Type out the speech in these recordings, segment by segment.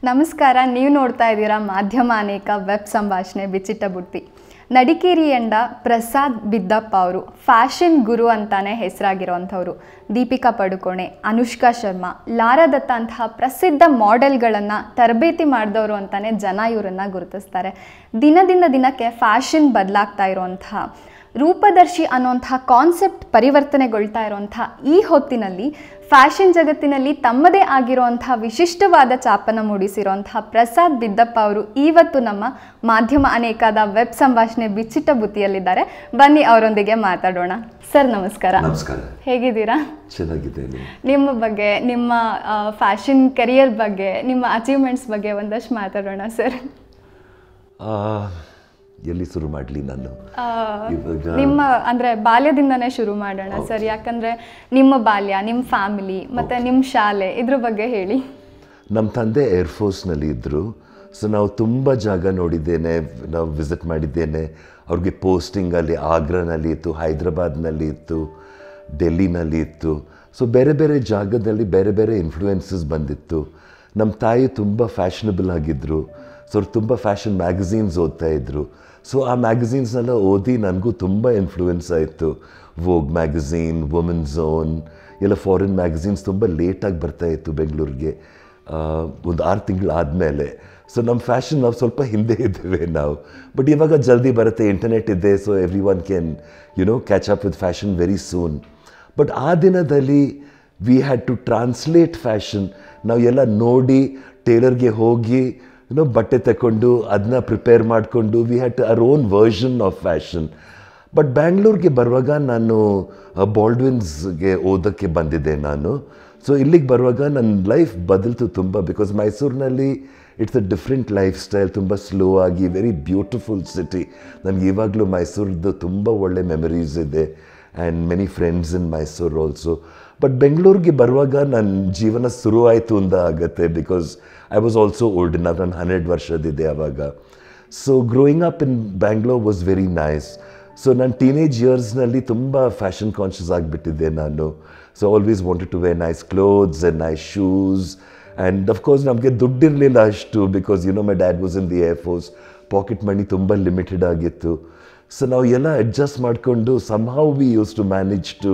ನಮಸ್ಕಾರ, ನೀವು ನೋಡ್ತಾ ಇದ್ದೀರಾ ಮಾಧ್ಯಮ ಅನೇಕ ವೆಬ್ ಸಂಭಾಷಣೆ ಬಿಚ್ಚಿಟ್ಟ ಬುಟ್ಟಿ. ನಡಿಕೇರಿಯಂಡ ಪ್ರಸಾದ್ ಬಿದ್ದಪ್ಪ ಅವರು ಫ್ಯಾಷನ್ ಗುರು ಅಂತಾನೆ ಹೆಸರಾಗಿರೋಂಥವ್ರು. ದೀಪಿಕಾ ಪಡುಕೋಣೆ, ಅನುಷ್ಕಾ ಶರ್ಮಾ, ಲಾರಾ ದತ್ತ ಅಂತಹ ಪ್ರಸಿದ್ಧ ಮಾಡೆಲ್ಗಳನ್ನು ತರಬೇತಿ ಮಾಡಿದವರು ಅಂತಾನೆ ಜನ ಇವರನ್ನು ಗುರುತಿಸ್ತಾರೆ. ದಿನದಿಂದ ದಿನಕ್ಕೆ ಫ್ಯಾಷನ್ ಬದಲಾಗ್ತಾ ಇರೋಂತಹ ರೂಪದರ್ಶಿ ಅನ್ನೋಂಥ ಕಾನ್ಸೆಪ್ಟ್ ಪರಿವರ್ತನೆಗೊಳ್ತಾ ಇರೋಂಥ ಈ ಹೊತ್ತಿನಲ್ಲಿ ಫ್ಯಾಷನ್ ಜಗತ್ತಿನಲ್ಲಿ ತಮ್ಮದೇ ಆಗಿರುವಂಥ ವಿಶಿಷ್ಟವಾದ ಛಾಪನ ಮೂಡಿಸಿರುವಂತಹ ಪ್ರಸಾದ್ ಬಿದ್ದಪ್ಪ ಅವರು ಇವತ್ತು ನಮ್ಮ ಮಾಧ್ಯಮ ಅನೇಕದ ವೆಬ್ ಸಂಭಾಷಣೆ ಬಿಚ್ಚಿಟ್ಟ ಬುತ್ತಿಯಲ್ಲಿದ್ದಾರೆ. ಬನ್ನಿ ಅವರೊಂದಿಗೆ ಮಾತಾಡೋಣ. ಸರ್ ನಮಸ್ಕಾರ. ನಮಸ್ಕಾರ. ಹೇಗಿದ್ದೀರಾ? ಚೆನ್ನಾಗಿದ್ದೇನೆ. ನಿಮ್ಮ ಬಗ್ಗೆ, ನಿಮ್ಮ ಫ್ಯಾಷನ್ ಕೆರಿಯರ್ ಬಗ್ಗೆ, ನಿಮ್ಮ ಅಚೀವ್ಮೆಂಟ್ಸ್ ಬಗ್ಗೆ ಒಂದಷ್ಟು ಮಾತಾಡೋಣ ಸರ್. ಎಲ್ಲಿ ಶುರು ಮಾಡಲಿ ನಾನು? ನಿಮ್ಮ ಅಂದರೆ ಬಾಲ್ಯದಿಂದನೇ ಶುರು ಮಾಡೋಣ ಸರ್. ಯಾಕಂದರೆ ನಿಮ್ಮ ಬಾಲ್ಯ, ನಿಮ್ಮ ಫ್ಯಾಮಿಲಿ ಮತ್ತು ನಿಮ್ಮ ಶಾಲೆ ಇದ್ರ ಬಗ್ಗೆ ಹೇಳಿ. ನಮ್ಮ ತಂದೆ ಏರ್ಫೋರ್ಸ್ನಲ್ಲಿ ಇದ್ದರು. ಸೊ ನಾವು ತುಂಬ ಜಾಗ ನೋಡಿದ್ದೇನೆ, ನಾವು ವಿಸಿಟ್ ಮಾಡಿದ್ದೇನೆ. ಅವ್ರಿಗೆ ಪೋಸ್ಟಿಂಗಲ್ಲಿ ಆಗ್ರಾನಲ್ಲಿ ಇತ್ತು, ಹೈದ್ರಾಬಾದ್ನಲ್ಲಿ ಇತ್ತು, ಡೆಲ್ಲಿನಲ್ಲಿ ಇತ್ತು. ಸೊ ಬೇರೆ ಬೇರೆ ಜಾಗದಲ್ಲಿ ಬೇರೆ ಬೇರೆ ಇನ್ಫ್ಲೂಯೆನ್ಸಸ್ ಬಂದಿತ್ತು. ನಮ್ಮ ತಾಯಿ ತುಂಬ ಫ್ಯಾಷನಬಲ್ ಆಗಿದ್ದರು. ಸೊ ಅವ್ರು ತುಂಬ ಫ್ಯಾಷನ್ ಮ್ಯಾಗಝೀನ್ಸ್ ಓದ್ತಾಯಿದ್ರು. ಸೊ ಆ ಮ್ಯಾಗಝೀನ್ಸ್ನೆಲ್ಲ ಓದಿ ನನಗೂ ತುಂಬ ಇನ್ಫ್ಲೂಯೆನ್ಸ್ ಆಯಿತು. ವೋಗ್ ಮ್ಯಾಗಝೀನ್, ವುಮೆನ್ ಝೋನ್ ಎಲ್ಲ ಫಾರಿನ್ ಮ್ಯಾಗಝೀನ್ಸ್ ತುಂಬ ಲೇಟಾಗಿ ಬರ್ತಾಯಿತ್ತು ಬೆಂಗಳೂರಿಗೆ, ಒಂದು 6 ತಿಂಗಳು ಆದಮೇಲೆ. ಸೊ ನಮ್ಮ ಫ್ಯಾಷನ್ ನಾವು ಸ್ವಲ್ಪ ಹಿಂದೆ ಇದ್ದೇವೆ ನಾವು. ಬಟ್ ಇವಾಗ ಜಲ್ದಿ ಬರುತ್ತೆ, ಇಂಟರ್ನೆಟ್ ಇದೆ. So every one can catch up with fashion very soon. But ಆ ದಿನದಲ್ಲಿ we had to translate fashion. ನಾವು ಎಲ್ಲ ನೋಡಿ ಟೇಲರ್ಗೆ ಹೋಗಿ ಬಟ್ಟೆ ತಗೊಂಡು ಅದನ್ನ ಪ್ರಿಪೇರ್ ಮಾಡಿಕೊಂಡು we had our own version of fashion. But ಬ್ಯಾಂಗ್ಳೂರಿಗೆ ಬರುವಾಗ ನಾನು ಬಾಲ್ಡ್ವಿನ್ಸ್ಗೆ ಓದೋಕ್ಕೆ ಬಂದಿದ್ದೆ ನಾನು. ಸೊ ಇಲ್ಲಿಗೆ ಬರುವಾಗ ನನ್ನ ಲೈಫ್ ಬದಲಿತು ತುಂಬ. ಬಿಕಾಸ್ ಮೈಸೂರಿನಲ್ಲಿ it's a different lifestyle, ತುಂಬ ಸ್ಲೋ ಆಗಿ, ವೆರಿ ಬ್ಯೂಟಿಫುಲ್ ಸಿಟಿ. ನನಗೆ ಇವಾಗಲೂ ಮೈಸೂರದ್ದು ತುಂಬ ಒಳ್ಳೆ ಮೆಮರೀಸ್ ಇದೆ and many friends in Mysuru also. But ಬೆಂಗಳೂರಿಗೆ ಬರುವಾಗ ನನ್ನ ಜೀವನ ಶುರುವಾಯಿತು ಅಂತ ಆಗುತ್ತೆ. Because I was also old enough. ನಾನು 100 ವರ್ಷದಿದ್ದೆ ಆವಾಗ. So growing up in Bangalore was very nice. So ನನ್ನ ಟೀನೇಜ್ ಇಯರ್ಸ್ನಲ್ಲಿ ತುಂಬ ಫ್ಯಾಷನ್ ಕಾನ್ಷಿಯಸ್ ಆಗಿಬಿಟ್ಟಿದ್ದೆ ನಾನು. So always wanted to wear nice clothes and nice shoes. And of course ನಮಗೆ ದುಡ್ಡಿರಲಿಲ್ಲ ಅಷ್ಟು. Because my dad was in the air force. Pocket money ತುಂಬ limited ಆಗಿತ್ತು. So ನಾವು ಎಲ್ಲ ಅಡ್ಜಸ್ಟ್ ಮಾಡಿಕೊಂಡು somehow we used to manage to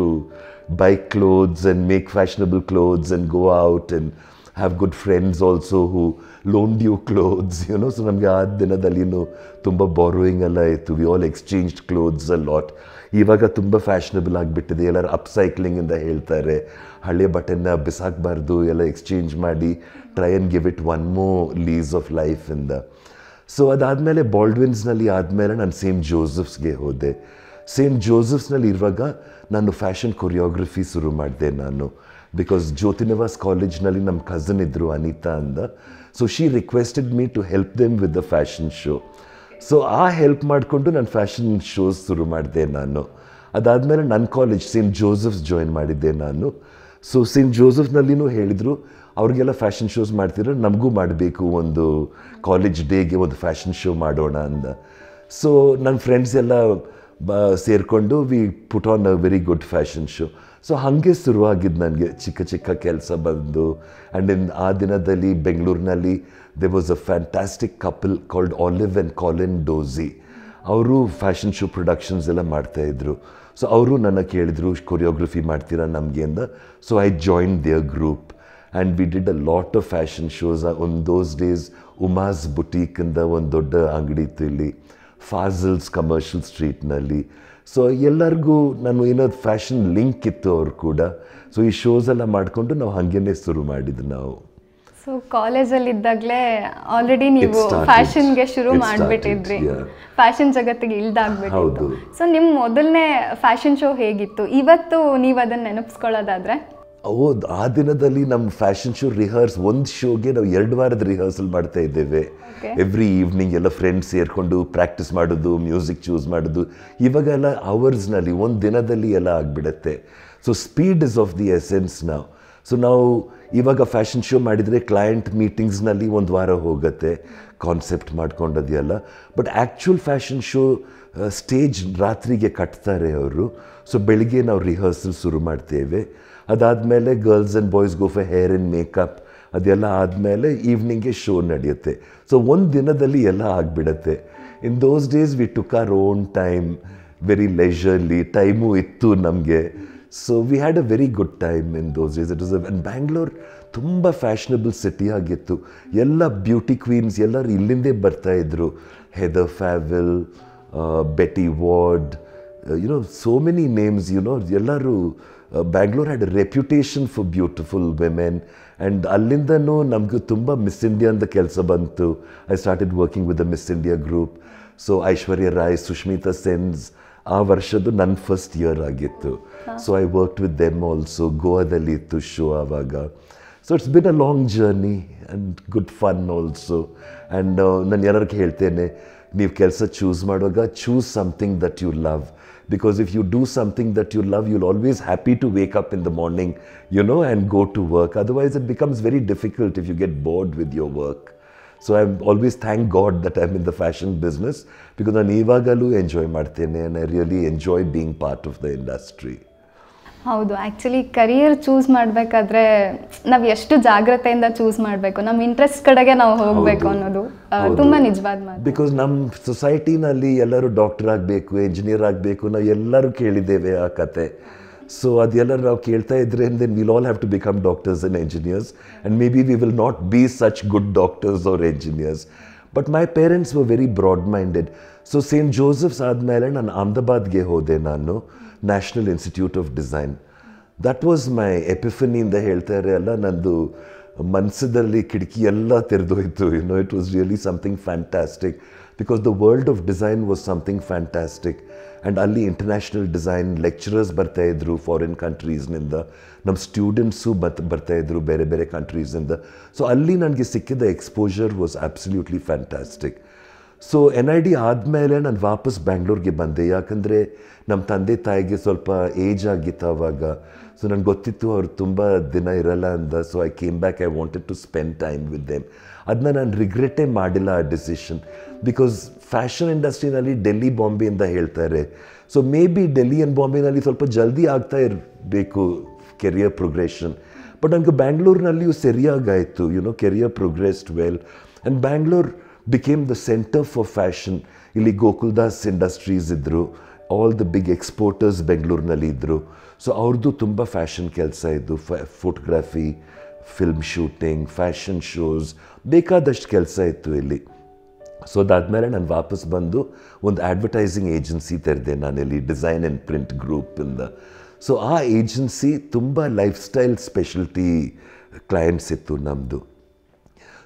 buy clothes and make fashionable clothes and go out and have good friends also who loaned you clothes, So ನಮಗೆ ಆ ದಿನದಲ್ಲಿನೂ ತುಂಬ borrowing ಎಲ್ಲ ಇತ್ತು. We all exchanged clothes a lot. ಇವಾಗ ತುಂಬ fashionable ಆಗಿಬಿಟ್ಟಿದೆ. ಎಲ್ಲರೂ ಅಪ್ಸೈಕ್ಲಿಂಗಿಂದ ಹೇಳ್ತಾರೆ, ಹಳೆಯ ಬಟ್ಟೆನ ಬಿಸಾಕಬಾರ್ದು, ಎಲ್ಲ ಎಕ್ಸ್ಚೇಂಜ್ ಮಾಡಿ try and give it one more lease of ಲೈಫಿಂದ. ಸೊ ಅದಾದಮೇಲೆ ಬಾಲ್ಡ್ವಿನ್ಸ್ನಲ್ಲಿ ಆದಮೇಲೆ ನಾನು ಸೇಂಟ್ ಜೋಸೆಫ್ಸ್ಗೆ ಹೋದೆ. ಸೇಂಟ್ ಜೋಸೆಫ್ಸ್ನಲ್ಲಿ ಇರುವಾಗ ನಾನು ಫ್ಯಾಷನ್ ಕೊರಿಯೋಗ್ರಫಿ ಶುರು ಮಾಡಿದೆ ನಾನು. ಬಿಕಾಸ್ ಜ್ಯೋತಿನಿವಾಸ್ ಕಾಲೇಜ್ನಲ್ಲಿ ನಮ್ಮ ಕಝನ್ ಇದ್ದರು, ಅನಿತಾ ಅಂದ. So she requested me to help them with the fashion show. So ಆ ಹೆಲ್ಪ್ ಮಾಡಿಕೊಂಡು ನಾನು ಫ್ಯಾಷನ್ ಶೋಸ್ ಶುರು ಮಾಡಿದೆ ನಾನು. ಅದಾದಮೇಲೆ ನನ್ನ ಕಾಲೇಜ್ ಸೇಂಟ್ ಜೋಸೆಫ್ಸ್ ಜಾಯಿನ್ ಮಾಡಿದ್ದೆ ನಾನು. ಸೊ ಸೇಂಟ್ ಜೋಸೆಫ್ನಲ್ಲಿನೂ ಹೇಳಿದರು, ಅವ್ರಿಗೆಲ್ಲ ಫ್ಯಾಷನ್ ಶೋಸ್ ಮಾಡ್ತಿರೋ ನಮಗೂ ಮಾಡಬೇಕು, ಒಂದು ಕಾಲೇಜ್ ಡೇಗೆ ಒಂದು ಫ್ಯಾಷನ್ ಶೋ ಮಾಡೋಣ ಅಂದ. ಸೊ ನನ್ನ ಫ್ರೆಂಡ್ಸ್ ಎಲ್ಲ ಸೇರಿಕೊಂಡು we put on a very good fashion show. So ಹಾಗೆ ಶುರುವಾಗಿದ್ದು ನನಗೆ ಚಿಕ್ಕ ಚಿಕ್ಕ ಕೆಲಸ ಬಂದು. ಆ್ಯಂಡ್ ಆ ದಿನದಲ್ಲಿ ಬೆಂಗಳೂರಿನಲ್ಲಿ there was a fantastic couple called Olive and Colin ಡೋಝಿ. ಅವರು ಫ್ಯಾಷನ್ ಶೋ ಪ್ರೊಡಕ್ಷನ್ಸ್ ಎಲ್ಲ ಮಾಡ್ತಾಯಿದ್ರು. ಸೊ ಅವರು ನನ್ನ ಕೇಳಿದರು, ಕೊರಿಯೋಗ್ರಫಿ ಮಾಡ್ತೀರಾ ನಮಗೆ ಅಂದ. So I join their group and we did a lot of fashion shows. On those days Uma's boutique ಅಂತ ಒಂದು ದೊಡ್ಡ ಅಂಗಡಿ ಇತ್ತು ಇಲ್ಲಿ ಫಾಝಲ್ಸ್ ಕಮರ್ಷಿಯಲ್ ಸ್ಟ್ರೀಟ್ನಲ್ಲಿ. ಸೊ ಎಲ್ಲರಿಗೂ ನಾನು ಏನದು ಫ್ಯಾಷನ್ ಲಿಂಕ್ ಇತ್ತು ಅವ್ರು ಕೂಡ. ಸೊ ಈ ಶೋಸ್ ಎಲ್ಲ ಮಾಡಿಕೊಂಡು ನಾವು ಹಾಗೇನೆ ಶುರು ಮಾಡಿದ್ದು ನಾವು. ಸೊ ಕಾಲೇಜಲ್ಲಿದ್ದಾಗಲೇ ಆಲ್ರೆಡಿ ನೀವು ಫ್ಯಾಷನ್ಗೆ ಶುರು ಮಾಡಿಬಿಟ್ಟಿದ್ರಿ, ಫ್ಯಾಷನ್ ಜಗತ್ತಿಗೆ ಇಳ್ದಾಗ್ಬಿಟ್ಟಿತ್ತು. ಸೊ ನಿಮ್ಮ ಮೊದಲನೇ ಫ್ಯಾಷನ್ ಶೋ ಹೇಗಿತ್ತು? ಇವತ್ತು ನೀವು ಅದನ್ನು ನೆನಪಿಸ್ಕೊಳ್ಳೋದಾದ್ರೆ? ಹೌದು, ಆ ದಿನದಲ್ಲಿ ನಮ್ಮ ಫ್ಯಾಷನ್ ಶೋ ಒಂದು ಶೋಗೆ ನಾವು 2 ವಾರದ ರಿಹರ್ಸಲ್ ಮಾಡ್ತಾ ಇದ್ದೇವೆ. ಎವ್ರಿ ಈವ್ನಿಂಗ್ ಎಲ್ಲ ಫ್ರೆಂಡ್ಸ್ ಸೇರಿಕೊಂಡು ಪ್ರಾಕ್ಟೀಸ್ ಮಾಡೋದು, ಮ್ಯೂಸಿಕ್ ಚೂಸ್ ಮಾಡೋದು. ಇವಾಗೆಲ್ಲ ಅವರ್ಸ್ನಲ್ಲಿ ಒಂದು ದಿನದಲ್ಲಿ ಎಲ್ಲ ಆಗಿಬಿಡುತ್ತೆ. So speed is of the essence ನಾವು. ಸೊ ನಾವು ಇವಾಗ ಫ್ಯಾಷನ್ ಶೋ ಮಾಡಿದರೆ ಕ್ಲೈಂಟ್ ಮೀಟಿಂಗ್ಸ್ನಲ್ಲಿ 1 ವಾರ ಹೋಗುತ್ತೆ ಕಾನ್ಸೆಪ್ಟ್ ಮಾಡ್ಕೊಂಡದೆಲ್ಲ. But actual fashion show stage ರಾತ್ರಿಗೆ ಕಟ್ತಾರೆ ಅವರು. ಸೊ ಬೆಳಿಗ್ಗೆ ನಾವು ರಿಹರ್ಸಲ್ ಶುರು ಮಾಡ್ತೇವೆ. ಅದಾದಮೇಲೆ girls and boys go for hair and makeup ಅದೆಲ್ಲ ಆದಮೇಲೆ ಈವ್ನಿಂಗ್ಗೆ ಶೋ ನಡೆಯುತ್ತೆ. ಸೊ ಒಂದು ದಿನದಲ್ಲಿ ಎಲ್ಲ ಆಗಿಬಿಡತ್ತೆ. In those days we took our own time, very leisurely, time ಇತ್ತು ನಮಗೆ. So we had a very good time in those days. It was and Bangalore ತುಂಬ ಫ್ಯಾಷನಬಲ್ ಸಿಟಿ ಆಗಿತ್ತು. ಎಲ್ಲ ಬ್ಯೂಟಿ ಕ್ವೀನ್ಸ್ ಎಲ್ಲರೂ ಇಲ್ಲಿಂದೇ ಬರ್ತಾಯಿದ್ರು. Heather Favell, Betty Ward, so many names, ಎಲ್ಲರೂ Bangalore had a reputation for beautiful women. And ಅಲ್ಲಿಂದನೂ ನಮಗೂ ತುಂಬ ಮಿಸ್ ಇಂಡಿಯಾ ಅಂತ ಕೆಲಸ ಬಂತು. I started working with the miss India group. So Aishwarya Rai, Sushmita Sen, ಆ ವರ್ಷದ್ದು ನನ್ನ ಫಸ್ಟ್ ಇಯರ್ ಆಗಿತ್ತು. So I worked with them also. ಗೋವಾದಲ್ಲಿ ಇತ್ತು ಶೋ ಆವಾಗ. So it's been a long journey and good fun also. And ನಾನು ಎಲ್ಲರಿಗೂ ಹೇಳ್ತೇನೆ, ನೀವು ಕೆಲಸ ಚೂಸ್ ಮಾಡುವಾಗ choose something that you love. Because if you do something that you love, you'll always happy to wake up in the morning, and go to work. Otherwise, it becomes very difficult if you get bored with your work. So I always thank God that I'm in the fashion business, because ನಾನು ಇವಾಗಲೂ enjoy ಮಾಡ್ತೇನೆ and I really enjoy being part of the industry. ಹೌದು, actually career choose ಮಾಡಬೇಕಾದ್ರೆ ನಾವು ಎಷ್ಟು ಜಾಗ್ರತೆಯಿಂದ choose ಮಾಡಬೇಕು, ನಮ್ಮ ಇಂಟ್ರೆಸ್ಟ್ ಕಡೆಗೆ ನಾವು ಹೋಗಬೇಕು ಅನ್ನೋದು ತುಂಬ ನಿಜವಾದ ಮಾತು. ಬಿಕಾಸ್ ನಮ್ಮ ಸೊಸೈಟಿನಲ್ಲಿ ಎಲ್ಲರೂ ಡಾಕ್ಟರ್ ಆಗಬೇಕು, ಇಂಜಿನಿಯರ್ ಆಗಬೇಕು, ನಾವು ಎಲ್ಲರೂ ಕೇಳಿದ್ದೇವೆ ಆ ಕತೆ. ಸೊ ಅದೆಲ್ಲರೂ ನಾವು ಕೇಳ್ತಾ ಇದ್ರೆ then will all have to become doctors and engineers, and maybe we will not be such good doctors or engineers. But my parents were very broad minded. So Saint Joseph's ಆದಮೇಲೆ ನಾನು ಅಹಮದಾಬಾದ್ಗೆ ಹೋದೆ, ನಾನು National Institute of Design. That was my epiphany ಅಂತ ಹೇಳ್ತಾರೆ ಅಲ್ಲ, ನಂದು ಮನಸ್ಸದಲ್ಲಿ ಕಿಟಕಿ ಎಲ್ಲ ತೆರೆದೋಯ್ತು. It was really something fantastic, because the world of design was something fantastic. And ಅಲ್ಲಿ ಇಂಟರ್ನ್ಯಾಷನಲ್ ಡಿಸೈನ್ ಲೆಕ್ಚರರ್ಸ್ ಬರ್ತಾಯಿದ್ರು ಫಾರಿನ್ ಕಂಟ್ರೀಸ್ನಿಂದ, ನಮ್ಮ ಸ್ಟೂಡೆಂಟ್ಸು ಬರ್ತಾಯಿದ್ರು ಬೇರೆ ಬೇರೆ ಕಂಟ್ರೀಸಿಂದ. ಸೊ ಅಲ್ಲಿ ನನಗೆ ಸಿಕ್ಕಿದ exposure was absolutely fantastic. So NID ಆದಮೇಲೆ ನಾನು ವಾಪಸ್ ಬ್ಯಾಂಗ್ಳೂರ್ಗೆ ಬಂದೆ, ಯಾಕಂದರೆ ನಮ್ಮ ತಂದೆ ತಾಯಿಗೆ ಸ್ವಲ್ಪ ಏಜ್ ಆಗಿತ್ತು ಆವಾಗ. ಸೊ ನನಗೆ ಗೊತ್ತಿತ್ತು ಅವ್ರು ತುಂಬ ದಿನ ಇರಲ್ಲ ಅಂದ. So I came back. I wanted to spend time with them. ಅದನ್ನ ನಾನು ರಿಗ್ರೆಟೇ ಮಾಡಿಲ್ಲ ಆ ಡಿಸಿಷನ್, ಬಿಕಾಸ್ ಫ್ಯಾಷನ್ ಇಂಡಸ್ಟ್ರಿನಲ್ಲಿ ಡೆಲ್ಲಿ ಬಾಂಬೆಯಿಂದ ಹೇಳ್ತಾರೆ. So maybe Delhi and ಬಾಂಬೆನಲ್ಲಿ ಸ್ವಲ್ಪ ಜಲ್ದಿ ಆಗ್ತಾ ಇರಬೇಕು ಕೆರಿಯರ್ ಪ್ರೋಗ್ರೆಷನ್. ಬಟ್ ನನಗೆ ಬ್ಯಾಂಗ್ಳೂರಿನಲ್ಲಿಯೂ ಸರಿಯಾಗಾಯಿತು. Career progressed well. And Bangalore became the center for fashion. ಇಲ್ಲಿ ಗೋಕುಲ್ದಾಸ್ ಇಂಡಸ್ಟ್ರೀಸ್ ಇದ್ದರು, ಆಲ್ ದ ಬಿಗ್ ಎಕ್ಸ್ಪೋರ್ಟರ್ಸ್ ಬೆಂಗಳೂರಿನಲ್ಲಿ ಇದ್ದರು. ಸೊ ಅವ್ರದ್ದು ತುಂಬ ಫ್ಯಾಷನ್ ಕೆಲಸ ಇದ್ದು, photography, film shooting, fashion shows, ಬೇಕಾದಷ್ಟು ಕೆಲಸ ಇತ್ತು ಇಲ್ಲಿ. ಸೊ ಅದಾದಮೇಲೆ ನಾನು ವಾಪಸ್ ಬಂದು ಒಂದು ಅಡ್ವರ್ಟೈಸಿಂಗ್ ಏಜೆನ್ಸಿ ತೆರೆದೆ ನಾನಿಲ್ಲಿ, ಡಿಸೈನ್ ಆ್ಯಂಡ್ ಪ್ರಿಂಟ್ ಗ್ರೂಪಿಂದ. ಸೊ ಆ ಏಜೆನ್ಸಿ ತುಂಬ ಲೈಫ್ ಸ್ಟೈಲ್ ಸ್ಪೆಷಲ್ಟಿ ಕ್ಲೈಂಟ್ಸ್ ಇತ್ತು ನಮ್ಮದು.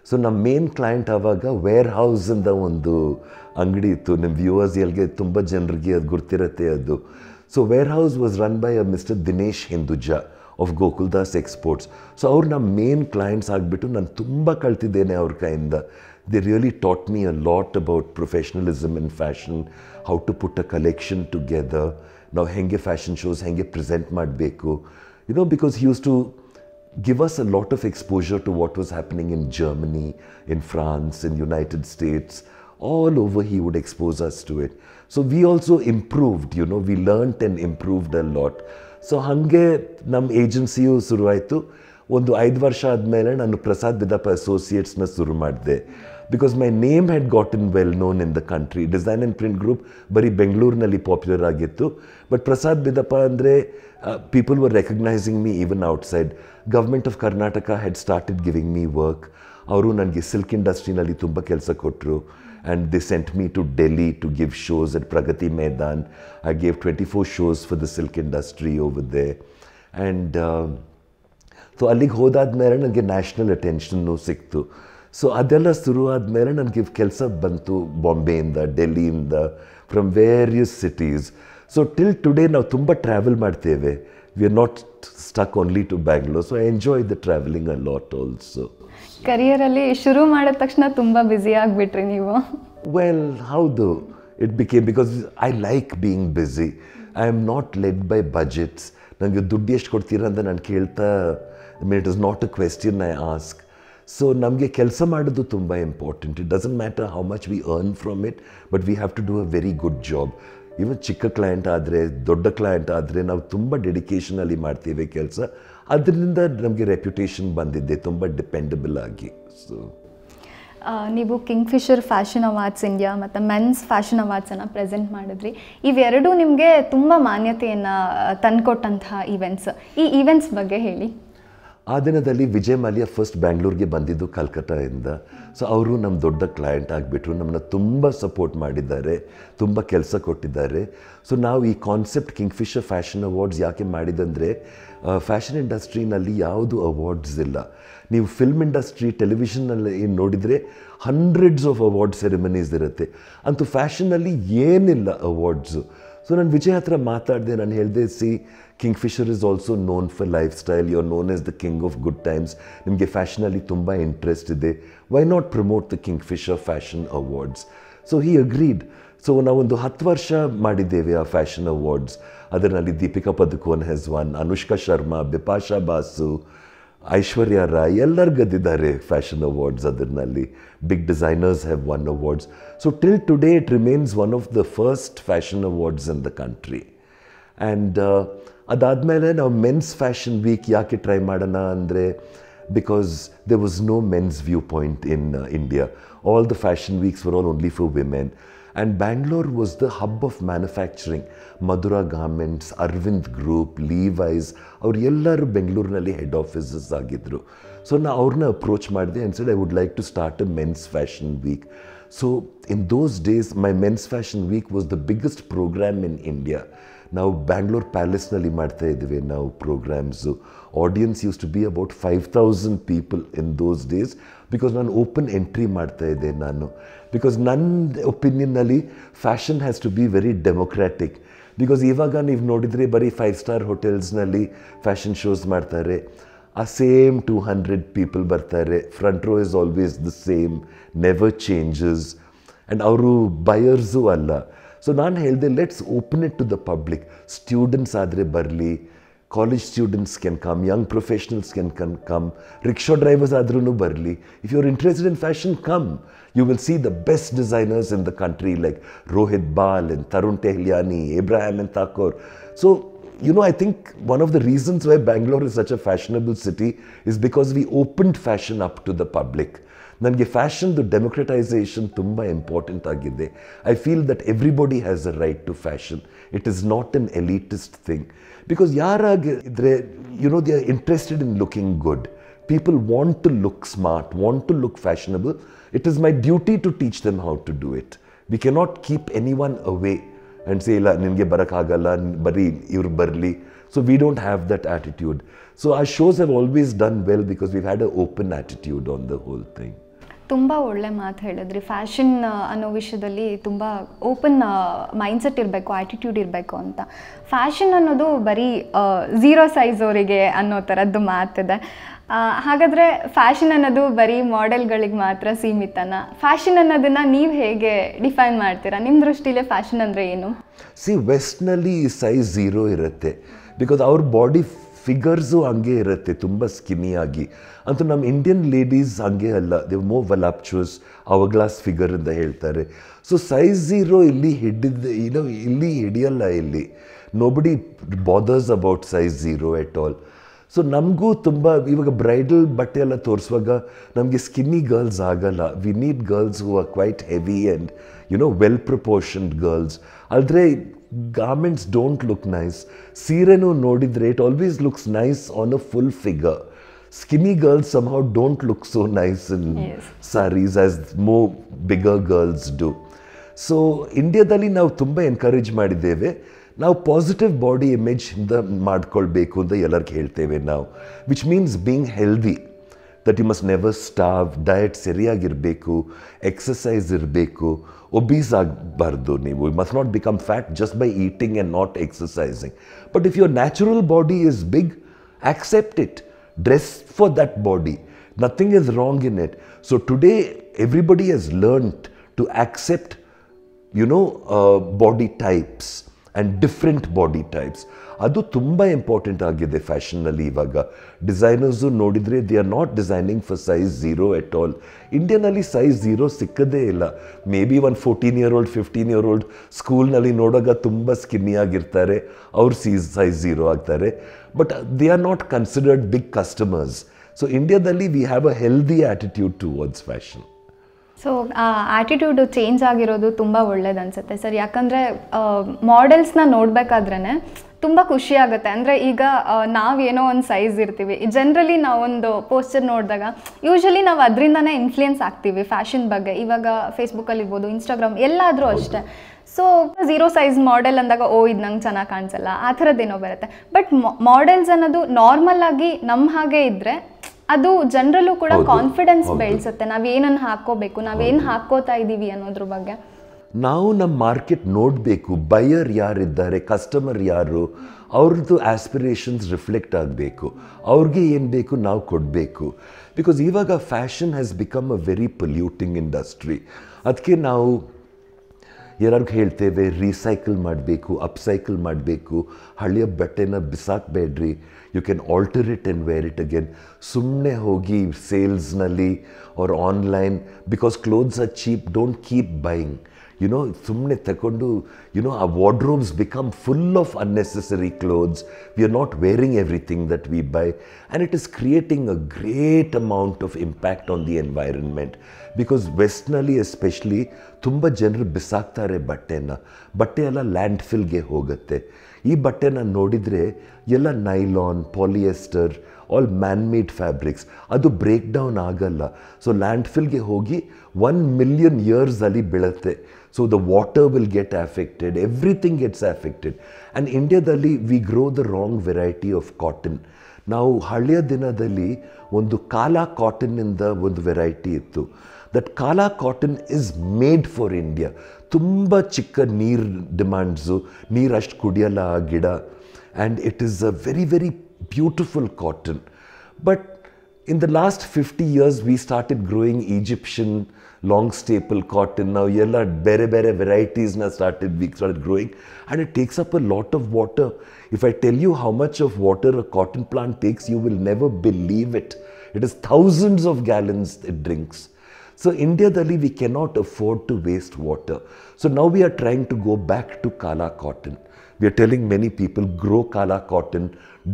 ಸೊ ನಮ್ಮ ಮೇನ್ ಕ್ಲೈಂಟ್ ಆವಾಗ ವೇರ್ ಹೌಸಿಂದ ಒಂದು ಅಂಗಡಿ ಇತ್ತು. ನಿಮ್ಮ ವ್ಯೂವರ್ಸ್ ಎಲ್ಲಿಗೆ ತುಂಬ ಜನರಿಗೆ ಅದು ಗೊತ್ತಿರುತ್ತೆ ಅದು. So warehouse was run by mister Dinesh Hinduja of Gokuldas exports. So ಅವ್ರು ನಮ್ಮ ಮೇನ್ ಕ್ಲೈಂಟ್ಸ್ ಆಗಿಬಿಟ್ಟು ನಾನು ತುಂಬ ಕಲ್ತಿದ್ದೇನೆ ಅವ್ರ ಕೈಯಿಂದ. They really taught me a lot about professionalism in fashion, how to put a collection together, ನಾವು ಹೆಂಗೆ ಫ್ಯಾಷನ್ ಶೋಸ್ ಹೆಂಗೆ ಪ್ರೆಸೆಂಟ್ ಮಾಡಬೇಕು, because he used to give us a lot of exposure to what was happening in Germany, in France, in United States. All over he would expose us to it. So we also improved, we learnt and improved a lot. So hange nam agency ಶುರುವಾಯಿತು. ಒಂದು 5 ವರ್ಷ ಆದಮೇಲೆ ನಾನು ಪ್ರಸಾದ್ ಬಿದಪ್ಪ ಅಸೋಸಿಯೇಟ್ಸ್ನ ಶುರು ಮಾಡಿದೆ. Because my name had gotten well known in the country. Design and print group ಬರೀ ಬೆಂಗಳೂರಿನಲ್ಲಿ popular ಆಗಿತ್ತು. ಬಟ್ ಪ್ರಸಾದ್ ಬಿದಪ್ಪ ಅಂದರೆ people were recognizing me even outside. Government of Karnataka had started giving me work. ಅವರು ನನಗೆ ಸಿಲ್ಕ್ ಇಂಡಸ್ಟ್ರಿನಲ್ಲಿ ತುಂಬ ಕೆಲಸ ಕೊಟ್ಟರು. And they sent me to Delhi to give shows at Pragati Maidan. I gave 24 shows for the silk industry over there. And so ಅಲ್ಲಿಗೆ ಹೋದಾದ್ಮೇಲೆ ನನಗೆ national ಅಟೆನ್ಷನ್ನು ಸಿಕ್ತು. So ಅದೆಲ್ಲ ಶುರು ಆದಮೇಲೆ ನನಗೆ ಕೆಲಸ ಬಂತು ಬಾಂಬೆಯಿಂದ, ಡೆಲ್ಲಿಯಿಂದ, from various cities. So till today ನಾವು ತುಂಬ ಟ್ರಾವೆಲ್ ಮಾಡ್ತೇವೆ. We are not stuck only to Bangalore. So I enjoy the travelling a lot also. ಕರಿಯರಲ್ಲಿ ಶುರು ಮಾಡಿದ ತಕ್ಷಣ ತುಂಬ ಬ್ಯುಸಿ ಆಗಿಬಿಟ್ರಿ ನೀವು? ವೆಲ್ ಹೌದು, it became because I like being busy. I am not led by budgets. ನನಗೆ ದುಡ್ಡು ಎಷ್ಟು ಕೊಡ್ತೀರಾ ಅಂತ ನಾನು ಕೇಳ್ತಾ, it is not a question I ask. So ನಮಗೆ ಕೆಲಸ ಮಾಡೋದು ತುಂಬ important. It doesn't matter how much we earn from it, but we have to do a very good job. Even ಚಿಕ್ಕ ಕ್ಲೈಂಟ್ ಆದರೆ, ದೊಡ್ಡ ಕ್ಲೈಂಟ್ ಆದರೆ ನಾವು ತುಂಬ ಡೆಡಿಕೇಷನಲ್ಲಿ ಮಾಡ್ತೀವಿ ಕೆಲಸ. ಅದರಿಂದ ನಮಗೆ ರೆಪ್ಯುಟೇಷನ್ ಬಂದಿದೆ ತುಂಬ ಡಿಪೆಂಡಬಲ್ ಆಗಿ. ಸೊ ನೀವು ಕಿಂಗ್ಫಿಷರ್ ಫ್ಯಾಷನ್ ಅವಾರ್ಡ್ಸ್ ಇಂಡಿಯಾ ಮತ್ತು ಮೆನ್ಸ್ ಫ್ಯಾಷನ್ ಅವಾರ್ಡ್ಸನ್ನು ಪ್ರೆಸೆಂಟ್ ಮಾಡಿದ್ರಿ. ಇವೆರಡೂ ನಿಮಗೆ ತುಂಬ ಮಾನ್ಯತೆಯನ್ನು ತಂದುಕೊಟ್ಟಂತಹ ಈವೆಂಟ್ಸ್. ಈ ಈವೆಂಟ್ಸ್ ಬಗ್ಗೆ ಹೇಳಿ. ಆ ದಿನದಲ್ಲಿ ವಿಜಯ್ ಮಾಲ್ಯ ಫಸ್ಟ್ ಬ್ಯಾಂಗ್ಳೂರ್ಗೆ ಬಂದಿದ್ದು ಕಲ್ಕತ್ತಾದಿಂದ. ಸೊ ಅವರು ನಮ್ಮ ದೊಡ್ಡ ಕ್ಲೈಂಟ್ ಆಗಿಬಿಟ್ರು, ನಮ್ಮನ್ನ ತುಂಬ ಸಪೋರ್ಟ್ ಮಾಡಿದ್ದಾರೆ, ತುಂಬ ಕೆಲಸ ಕೊಟ್ಟಿದ್ದಾರೆ. ಸೊ ನಾವು ಈ ಕಾನ್ಸೆಪ್ಟ್ ಕಿಂಗ್ಫಿಷರ್ ಫ್ಯಾಷನ್ ಅವಾರ್ಡ್ಸ್ ಯಾಕೆ ಮಾಡಿದಂದರೆ, ಫ್ಯಾಷನ್ ಇಂಡಸ್ಟ್ರಿನಲ್ಲಿ ಯಾವುದು ಅವಾರ್ಡ್ಸ್ ಇಲ್ಲ. ನೀವು ಫಿಲ್ಮ್ ಇಂಡಸ್ಟ್ರಿ, ಟೆಲಿವಿಷನ್ನಲ್ಲಿ ಏನು ನೋಡಿದರೆ ಹಂಡ್ರೆಡ್ಸ್ ಆಫ್ ಅವಾರ್ಡ್ ಸೆರೆಮನೀಸ್ ಇರುತ್ತೆ, ಅಂತೂ ಫ್ಯಾಷನ್ನಲ್ಲಿ ಏನಿಲ್ಲ ಅವಾರ್ಡ್ಸು. ಸೊ ನಾನು ವಿಜಯ್ ಹತ್ರ ಮಾತಾಡಿದೆ, ನಾನು ಹೇಳಿದೆ, Kingfisher is also known for lifestyle, you are known as the king of good times, ನಿಮಗೆ ಫ್ಯಾಷನಲ್ಲಿ ತುಂಬ ಇಂಟ್ರೆಸ್ಟ್ ಇದೆ, why not promote the Kingfisher fashion awards. So he agreed. So ನಾವೊಂದು 10 ವರ್ಷ ಮಾಡಿದ್ದೇವೆ ಆ ಫ್ಯಾಷನ್ ಅವಾರ್ಡ್ಸ್. ಅದರಲ್ಲಿ ದೀಪಿಕಾ ಪದುಕೋನ್ ಹ್ಯಾಸ್ ಒನ್, ಅನುಷ್ಕಾ ಶರ್ಮಾ, ಬಿಪಾಶಾ ಬಾಸು, ಐಶ್ವರ್ಯ ರಾಯ್ ಎಲ್ಲರೂ ಗೆದ್ದಿದ್ದಾರೆ ಫ್ಯಾಷನ್ ಅವಾರ್ಡ್ಸ್. ಅದರಲ್ಲಿ big designers have won awards. So till today it remains one of the first fashion awards in the country. And ಅದಾದಮೇಲೆ ನಾವು ಮೆನ್ಸ್ ಫ್ಯಾಷನ್ ವೀಕ್ ಯಾಕೆ ಟ್ರೈ ಮಾಡೋಣ ಅಂದರೆ, because there was no men's viewpoint in India. All the fashion weeks were all only for women. And Bangalore was the hub of manufacturing. Madhura garments, Arvind group, Levi's ಅವ್ರು ಎಲ್ಲರೂ ಬೆಂಗಳೂರಿನಲ್ಲಿ head offices ಆಗಿದ್ದರು. So ನಾನು ಅವ್ರನ್ನ approach ಮಾಡಿದೆ and said I would like to start a men's fashion week. So in those days my men's fashion week was the biggest programme in India. ನಾವು ಬ್ಯಾಂಗ್ಳೂರ್ ಪ್ಯಾಲೇಸ್ನಲ್ಲಿ ಮಾಡ್ತಾ ಇದ್ವಿ ನಾವು programmes. Audience use to be about 5,000 people in those days, because ನಾನು open entry ಮಾಡ್ತಾ ಇದ್ದೆ ನಾನು. Because ನನ್ನ ಒಪಿನಿಯನ್ನಲ್ಲಿ fashion has to be very democratic. Because ಇವಾಗ ನೀವು ನೋಡಿದರೆ ಬರೀ 5 ಸ್ಟಾರ್ ಹೋಟೆಲ್ಸ್ನಲ್ಲಿ ಫ್ಯಾಷನ್ ಶೋಸ್ ಮಾಡ್ತಾರೆ, ಆ ಸೇಮ್ 200 ಪೀಪಲ್ ಬರ್ತಾರೆ, front row is always the same, never changes, and ಅವರು ಬಯರ್ಸು ಅಲ್ಲ. ಸೊ ನಾನು ಹೇಳಿದೆ, let's open it to the public. Students ಆದರೆ ಬರಲಿ, college students can come, young professionals can come, rickshaw drivers ಆದ್ರೂ ಬರಲಿ. If you are interested in fashion, come. You will see the best designers in the country like Rohit Bal and Tarun Tehliani, Abraham and Thakur. So, you know, I think one of the reasons why Bangalore is such a fashionable city is because we opened fashion up to the public. ನನಗೆ ಫ್ಯಾಷನ್ದು ಡೆಮೊಕ್ರಟೈಸೇಷನ್ ತುಂಬ important ಆಗಿದೆ. I feel that everybody has a right to fashion. It is not an elitist thing. Because ಯಾರಾಗಿದ್ದರೆ, you know, they are interested in looking good. People want to look smart, want to look fashionable. It is my duty to teach them how to do it. We cannot keep anyone away and say, "La, ninge barakagalla, bari iವ್ರು ಬರಲಿ." So we don't have that attitude. So our shows have always done well because we've had an open attitude on the whole thing. ತುಂಬ ಒಳ್ಳೆ ಮಾತು ಹೇಳಿದ್ರಿ. Fashion ಅನ್ನೋ ವಿಷಯದಲ್ಲಿ ತುಂಬ open mindset ಇರಬೇಕು, attitude ಇರಬೇಕು ಅಂತ. ಫ್ಯಾಷನ್ ಅನ್ನೋದು ಬರೀ 0 ಸೈಜ್ ಅವರಿಗೆ ಅನ್ನೋ ಥರದ್ದು ಮಾತಿದೆ. ಹಾಗಾದರೆ ಫ್ಯಾಷನ್ ಅನ್ನೋದು ಬರೀ ಮಾಡೆಲ್ಗಳಿಗೆ ಮಾತ್ರ ಸೀಮಿತನಾ? ಫ್ಯಾಷನ್ ಅನ್ನೋದನ್ನು ನೀವು ಹೇಗೆ ಡಿಫೈನ್ ಮಾಡ್ತೀರಾ? ನಿಮ್ಮ ದೃಷ್ಟಿಲೇ ಫ್ಯಾಷನ್ ಅಂದರೆ ಏನು? ವೆಸ್ಟ್ನಲ್ಲಿ ಸೈಜ್ 0 ಇರುತ್ತೆ, ಬಿಕಾಸ್ ಅವ್ರ ಬಾಡಿ ಫಿಗರ್ಸು ಹಂಗೆ ಇರುತ್ತೆ, ತುಂಬ ಸ್ಕಿನಿಯಾಗಿ. ಅಂತೂ ನಮ್ಮ ಇಂಡಿಯನ್ ಲೇಡೀಸ್ ಹಂಗೆ ಅಲ್ಲ, they more voluptuous, hourglass figure ಅಂತ ಹೇಳ್ತಾರೆ. ಸೊ ಸೈಜ್ 0 ಇಲ್ಲಿ ಇಲ್ಲಿ ಹಿಡಿಯಲ್ಲ. ಇಲ್ಲಿ nobody bothers about size 0 at all. So ನಮಗೂ ತುಂಬ ಇವಾಗ ಬ್ರೈಡಲ್ ಬಟ್ಟೆ ಎಲ್ಲ ತೋರಿಸುವಾಗ ನಮಗೆ ಸ್ಕಿನ್ನಿ ಗರ್ಲ್ಸ್ ಆಗಲ್ಲ. We need girls who are quite heavy and well proportioned girls. ಆದರೆ garments don't look nice. ಸೀರೆನೂ ನೋಡಿದರೆ it always looks nice on a full figure. Skinny girls somehow don't look so nice in sarees as more bigger girls do. So ಇಂಡಿಯಾದಲ್ಲಿ ನಾವು ತುಂಬ encourage ಮಾಡಿದ್ದೇವೆ. ನಾವು positive body ಇಮೇಜಿಂದ ಮಾಡ್ಕೊಳ್ಬೇಕು ಅಂತ ಎಲ್ಲರಿಗೂ ಹೇಳ್ತೇವೆ ನಾವು, which means being healthy. That you must never starve, diet ಸರಿಯಾಗಿರಬೇಕು, ಎಕ್ಸಸೈಸ್ ಇರಬೇಕು, ಒಬೀಸ್ ಆಗಬಾರ್ದು ನೀವು. You must not become fat just by eating and not exercising. But if your natural body is big, accept it, dress for that body, nothing is wrong in it. So today everybody has learned to accept body types and different body types. ಅದು ತುಂಬ important ಆಗಿದೆ ಫ್ಯಾಷನ್ನಲ್ಲಿ ಇವಾಗ. Designers ನೋಡಿದರೆ they are not designing for size 0 at all. ಇಂಡಿಯಾನಲ್ಲಿ size 0 ಸಿಕ್ಕದೇ ಇಲ್ಲ. May be ಒಂದು 14 year old 15 year old ಸ್ಕೂಲ್ನಲ್ಲಿ ನೋಡೋವಾಗ ತುಂಬ ಸ್ಕಿನ್ನಿ ಆಗಿರ್ತಾರೆ, ಅವ್ರು ಸೈಜ್ 0 ಆಗ್ತಾರೆ. But they are not considered big customers. So ಇಂಡಿಯಾದಲ್ಲಿ we have a healthy attitude towards fashion. So ಆ ಆ್ಯಟಿಟ್ಯೂಡು ಚೇಂಜ್ ಆಗಿರೋದು ತುಂಬ ಒಳ್ಳೇದು ಅನಿಸುತ್ತೆ ಸರ್. ಯಾಕಂದರೆ ಮಾಡೆಲ್ಸ್ನ ನೋಡಬೇಕಾದ್ರೇ ತುಂಬ ಖುಷಿ ಆಗುತ್ತೆ. ಅಂದರೆ ಈಗ ನಾವೇನೋ ಒಂದು ಸೈಜ್ ಇರ್ತೀವಿ, ಜನರಲಿ ನಾವೊಂದು ಪೋಸ್ಚರ್ ನೋಡಿದಾಗ ಯೂಶ್ವಲಿ ನಾವು ಅದರಿಂದನೇ ಇನ್ಫ್ಲುಯೆನ್ಸ್ ಆಗ್ತೀವಿ ಫ್ಯಾಷನ್ ಬಗ್ಗೆ. ಇವಾಗ ಫೇಸ್ಬುಕ್ಕಲ್ಲಿ ಇರ್ಬೋದು, ಇನ್ಸ್ಟಾಗ್ರಾಮ್ ಎಲ್ಲಾದರೂ ಅಷ್ಟೇ. ಸೊ 0 ಸೈಜ್ ಮಾಡೆಲ್ ಅಂದಾಗ ಇದು ನಂಗೆ ಚೆನ್ನಾಗಿ ಕಾಣಿಸಲ್ಲ, ಆ ಥರದ್ದೇನೋ ಬರುತ್ತೆ. ಬಟ್ ಮಾಡೆಲ್ಸ್ ಅನ್ನೋದು ನಾರ್ಮಲ್ ಆಗಿ ನಮ್ಮ ಹಾಗೆ ಇದ್ದರೆ ಅದು ಜನರಲ್ಲೂ ಕೂಡ ಕಾನ್ಫಿಡೆನ್ಸ್ ಬೆಳೆಸುತ್ತೆ. ನಾವೇನನ್ನು ಹಾಕ್ಕೋಬೇಕು, ನಾವೇನು ಹಾಕ್ಕೋತಾ ಇದ್ದೀವಿ ಅನ್ನೋದ್ರ ಬಗ್ಗೆ. ನಾವು ನಮ್ಮ ಮಾರ್ಕೆಟ್ ನೋಡಬೇಕು, ಬಯರ್ ಯಾರಿದ್ದಾರೆ, ಕಸ್ಟಮರ್ ಯಾರು, ಅವ್ರದ್ದು ಆಸ್ಪಿರೇಷನ್ಸ್ ರಿಫ್ಲೆಕ್ಟ್ ಆಗಬೇಕು, ಅವ್ರಿಗೆ ಏನು ಬೇಕು ನಾವು ಕೊಡಬೇಕು. ಬಿಕಾಸ್ ಇವಾಗ fashion has become a very polluting industry. ಅದಕ್ಕೆ ನಾವು ಯಾರಿಗೂ ಹೇಳ್ತೇವೆ ರೀಸೈಕಲ್ ಮಾಡಬೇಕು, ಅಪ್ಸೈಕಲ್ ಮಾಡಬೇಕು, ಹಳೆಯ ಬಟ್ಟೆನ ಬಿಸಾಕಬೇಡ್ರಿ, you can alter it and wear it again. ಸುಮ್ಮನೆ ಹೋಗಿ ಸೇಲ್ಸ್ನಲ್ಲಿ or online, because clothes are cheap, don't keep buying. ಸುಮ್ಮನೆ ತಗೊಂಡು our wardrobes become full of unnecessary clothes. We are not wearing everything that we buy, and it is creating a great amount of impact on the environment. Because ವೆಸ್ಟ್ನಲ್ಲಿ especially ತುಂಬ ಜನರು ಬಿಸಾಕ್ತಾರೆ ಬಟ್ಟೆ ಎಲ್ಲ ಲ್ಯಾಂಡ್ಫಿಲ್ಗೆ ಹೋಗುತ್ತೆ. ಈ ಬಟ್ಟೆನ ನೋಡಿದರೆ ಎಲ್ಲ nylon, polyester, all manmade fabrics, ಅದು ಬ್ರೇಕ್ ಡೌನ್ ಆಗಲ್ಲ. ಸೊ ಲ್ಯಾಂಡ್ಫಿಲ್ಗೆ ಹೋಗಿ 1 million years ಅಲ್ಲಿ ಬೀಳುತ್ತೆ. So the water will get affected, everything gets affected. And ಇಂಡಿಯಾದಲ್ಲಿ we grow the wrong variety of cotton. ನಾವು ಹಳೆಯ ದಿನದಲ್ಲಿ ಒಂದು ಕಾಲಾ ಕಾಟನ್ನಿಂದ ಒಂದು ವೆರೈಟಿ ಇತ್ತು. ದಟ್ ಕಾಲಾ cotton is made for India. ತುಂಬ ಚಿಕ್ಕ ನೀರು ಡಿಮ್ಯಾಂಡ್ಸು, ನೀರು ಅಷ್ಟು ಕುಡಿಯಲ್ಲ ಆ ಗಿಡ. And it is a very very beautiful cotton. But in the last 50 years we started growing Egyptian long staple cotton. Now yella bere varieties we started growing, and it takes up a lot of water. If I tell you how much of water a cotton plant takes, you will never believe it. It is thousands of gallons it drinks. So India dalli we cannot afford to waste water. So now we are trying to go back to kala cotton. We are telling many people, grow kala cotton,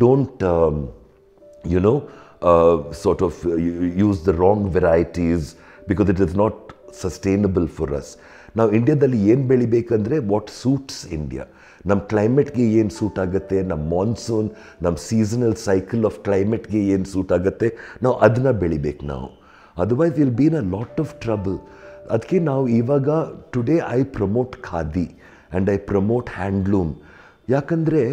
don't sort of use the wrong varieties, because it is not sustainable for us. Now ಇಂಡಿಯಾದಲ್ಲಿ ಏನು ಬೆಳಿಬೇಕಂದ್ರೆ what suits India, ನಮ್ಮ ಕ್ಲೈಮೇಟ್ಗೆ ಏನು suit ಆಗುತ್ತೆ, ನಮ್ಮ monsoon, ನಮ್ಮ seasonal cycle of ಕ್ಲೈಮೇಟ್ಗೆ ಏನು suit ಆಗುತ್ತೆ, ನಾವು ಅದನ್ನ ಬೆಳಿಬೇಕು ನಾವು. Otherwise will be in a lot of trouble. ಅದಕ್ಕೆ ನಾವು ಇವಾಗ today I promote khadi and I promote handloom. ಯಾಕಂದರೆ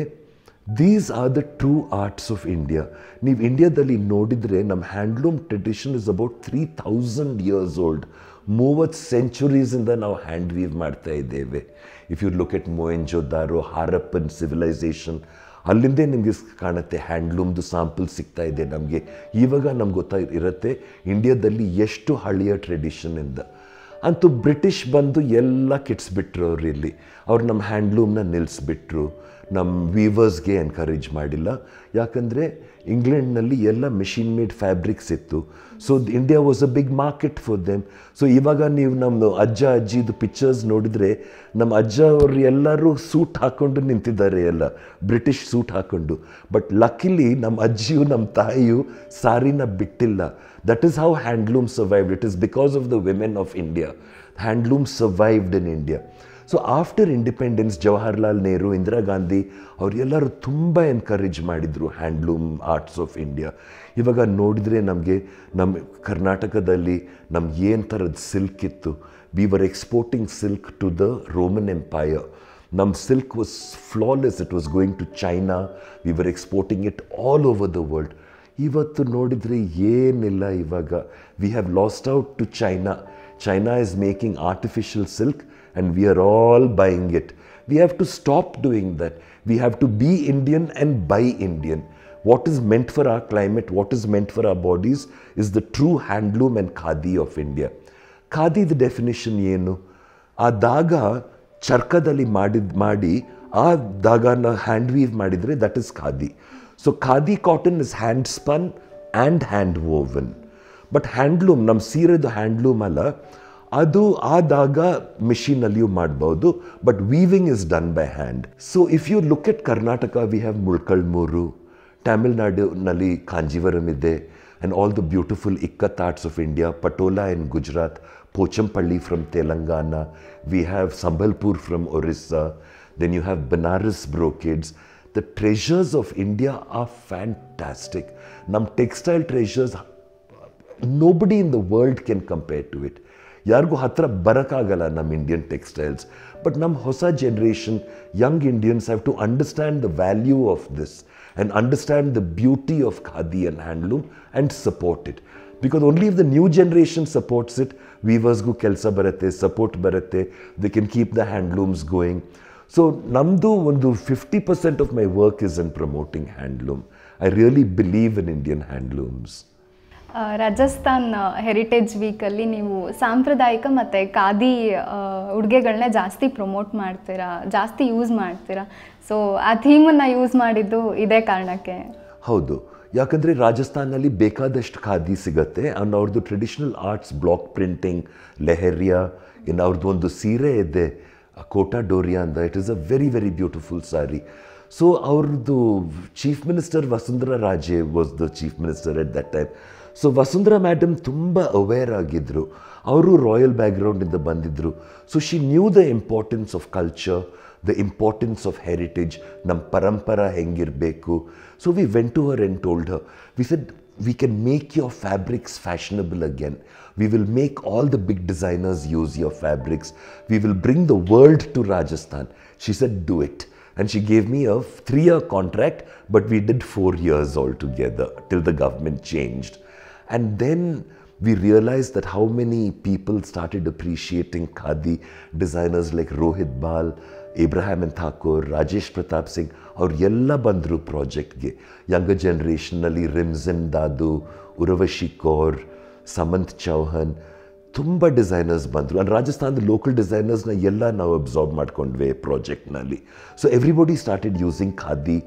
these are the true arts of India. ನೀವು ಇಂಡಿಯಾದಲ್ಲಿ ನೋಡಿದರೆ ನಮ್ಮ handloom tradition is about 3000 years old. 30 ಸೆಂಚುರೀಸಿಂದ ನಾವು ಹ್ಯಾಂಡ್ ವೀವ್ ಮಾಡ್ತಾ ಇದ್ದೇವೆ. If you look at Mohenjodaro, Harappan civilisation, ಅಲ್ಲಿಂದೇ ನಿಮಗೆ ಕಾಣುತ್ತೆ ಹ್ಯಾಂಡ್ಲೂಮ್ದು ಸ್ಯಾಂಪಲ್ ಸಿಗ್ತಾ ಇದೆ ನಮಗೆ. ಇವಾಗ ನಮ್ಗೆ ಗೊತ್ತಾಗಿರುತ್ತೆ ಇಂಡಿಯಾದಲ್ಲಿ ಎಷ್ಟು ಹಳೆಯ ಟ್ರೆಡಿಷನಿಂದ. ಅಂತೂ ಬ್ರಿಟಿಷ್ ಬಂದು ಎಲ್ಲ ಕೆಡಿಸ್ಬಿಟ್ರು ಅವ್ರು. ಇಲ್ಲಿ ಅವ್ರು ನಮ್ಮ ಹ್ಯಾಂಡ್ಲೂಮ್ನ ನಿಲ್ಲಿಸ್ಬಿಟ್ರು, ನಮ್ಮ ವೀವರ್ಸ್ಗೆ ಎನ್ಕರೇಜ್ ಮಾಡಿಲ್ಲ. ಯಾಕಂದರೆ ಇಂಗ್ಲೆಂಡ್ನಲ್ಲಿ ಎಲ್ಲ ಮೆಷಿನ್ ಮೇಡ್ ಫ್ಯಾಬ್ರಿಕ್ಸ್ ಇತ್ತು. So India was a big market for them. So ಇವಾಗ ನೀವು ನಮ್ಮ ಅಜ್ಜ ಅಜ್ಜಿದು ಪಿಕ್ಚರ್ಸ್ ನೋಡಿದರೆ ನಮ್ಮ ಅಜ್ಜ ಅವರು ಎಲ್ಲರೂ ಸೂಟ್ ಹಾಕ್ಕೊಂಡು ನಿಂತಿದ್ದಾರೆ, ಎಲ್ಲ ಬ್ರಿಟಿಷ್ ಸೂಟ್ ಹಾಕ್ಕೊಂಡು. ಬಟ್ ಲಕ್ಕಿಲಿ ನಮ್ಮ ಅಜ್ಜಿಯು ನಮ್ಮ ತಾಯಿಯು ಸಾರಿನ ಬಿಟ್ಟಿಲ್ಲ. That is how handloom survived. It is because of the women of India. Handloom survived in India. So after independence Jawaharlal Nehru, Indira Gandhi ಅವರೆಲ್ಲರೂ ತುಂಬ ಎನ್ಕರೇಜ್ ಮಾಡಿದರು ಹ್ಯಾಂಡ್ಲೂಮ್ ಆರ್ಟ್ಸ್ ಆಫ್ ಇಂಡಿಯಾ. ಇವಾಗ ನೋಡಿದರೆ ನಮಗೆ ನಮ್ಮ ಕರ್ನಾಟಕದಲ್ಲಿ ನಮ್ಗೆ ಏನು ಥರದ ಸಿಲ್ಕ್ ಇತ್ತು. We were exporting silk to the Roman empire. ನಮ್ಮ silk was flawless. It was going to China. We were exporting it all over the world. ಇವತ್ತು ನೋಡಿದರೆ ಏನಿಲ್ಲ. ಇವಾಗ we have lost out to China. China is making artificial silk and we are all buying it. We have to stop doing that. We have to be Indian and buy Indian. What is meant for our climate, what is meant for our bodies is the true handloom and khadi of India. Khadi the definition ಏನು? ಆ ದಾಗ ಚರ್ಕದಲ್ಲಿ ಮಾಡಿ ಆ ದಾಗನ hand weave ಮಾಡಿದರೆ that is khadi. So khadi cotton is hand spun and hand woven. But handloom, ನಮ್ಮ ಸೀರೆದು ಹ್ಯಾಂಡ್ಲೂಮ್ ಅಲ್ಲ, ಅದು ಆ ದಾಗ ಮಿಷಿನಲ್ಲಿಯೂ ಮಾಡ್ಬೋದು, but weaving is done by hand. So if you look at Karnataka, we have Molakalmuru, ತಮಿಳ್ನಾಡಿನಲ್ಲಿ ಕಾಂಜೀವರಂ ಇದೆ, and all the beautiful ikat arts of India, Patola in Gujarat, Pochampalli from Telangana, we have Sambalpur from Orissa, then you have Banaras brocades. The treasures of India are fantastic. Nam textile treasures, nobody in the world can compare to it. ಯಾರಿಗೂ ಹತ್ರ ಬರೋಕ್ಕಾಗಲ್ಲ ನಮ್ಮ Indian textiles. But ನಮ್ಮ ಹೊಸ generation, young Indians have to understand the value of this and understand the beauty of khadi and handloom and support it. Because only if the new generation supports it, weavers-gu kelsa baratte, support baratte, they can keep the handlooms going. So, namdu ondu 50% of my work is in promoting handloom. I really believe in Indian handlooms. Rajasthan heritage ವೀಕಲ್ಲಿ ನೀವು ಸಾಂಪ್ರದಾಯಿಕ ಮತ್ತು ಖಾದಿ ಉಡುಗೆಗಳನ್ನ ಜಾಸ್ತಿ promote ಮಾಡ್ತೀರಾ, ಜಾಸ್ತಿ use ಮಾಡ್ತೀರಾ. So ಆ ಥೀಮನ್ನು use ಮಾಡಿದ್ದು ಇದೇ ಕಾರಣಕ್ಕೆ? ಹೌದು, ಯಾಕಂದರೆ ರಾಜಸ್ಥಾನಲ್ಲಿ ಬೇಕಾದಷ್ಟು ಖಾದಿ ಸಿಗುತ್ತೆ. ಆ್ಯಂಡ್ ಅವ್ರದ್ದು traditional arts, block printing, leheriya, ಇನ್ನು ಅವ್ರದ್ದು ಒಂದು ಸೀರೆ ಇದೆ ಕೋಟಾ ಡೋರಿಯಾ ಅಂತ, it is a very very beautiful sari. So ಅವ್ರದ್ದು chief minister Vasundhara Raje was the chief minister at that time. So Vasundhara madam ತುಂಬ ಅವೇರ್ ಆಗಿದ್ದರು, ಅವರು ರಾಯಲ್ ಬ್ಯಾಕ್ಗ್ರೌಂಡಿಂದ ಬಂದಿದ್ದರು. So she knew the importance of culture, the importance of heritage, nam parampara hengirbeku. So we went to her and told her, we said, we can make your fabrics fashionable again. We will make all the big designers use your fabrics. We will bring the world to Rajasthan. She said, do it. And she gave me a 3-year contract, but we did 4 years altogether till the government changed. And then we realized that how many people started appreciating khadi. Designers like Rohit Bal, Abraham and Thakur, Rajesh Pratap Singh, ಅವ್ರು ಎಲ್ಲ ಬಂದರು ಪ್ರಾಜೆಕ್ಟ್ಗೆ. Younger ಜನ್ರೇಷನ್ನಲ್ಲಿ ರಿಮ್ಝನ್ Dadu, Urvashi Kaur, ಸಮಂತ್ Chauhan, ತುಂಬ designers ಬಂದರು. And ರಾಜಸ್ಥಾನದ local ಡಿಸೈನರ್ಸ್ನ ಎಲ್ಲ ನಾವು absorb ಮಾಡ್ಕೊಂಡ್ವಿ ಪ್ರಾಜೆಕ್ಟ್ನಲ್ಲಿ. So everybody started using khadi,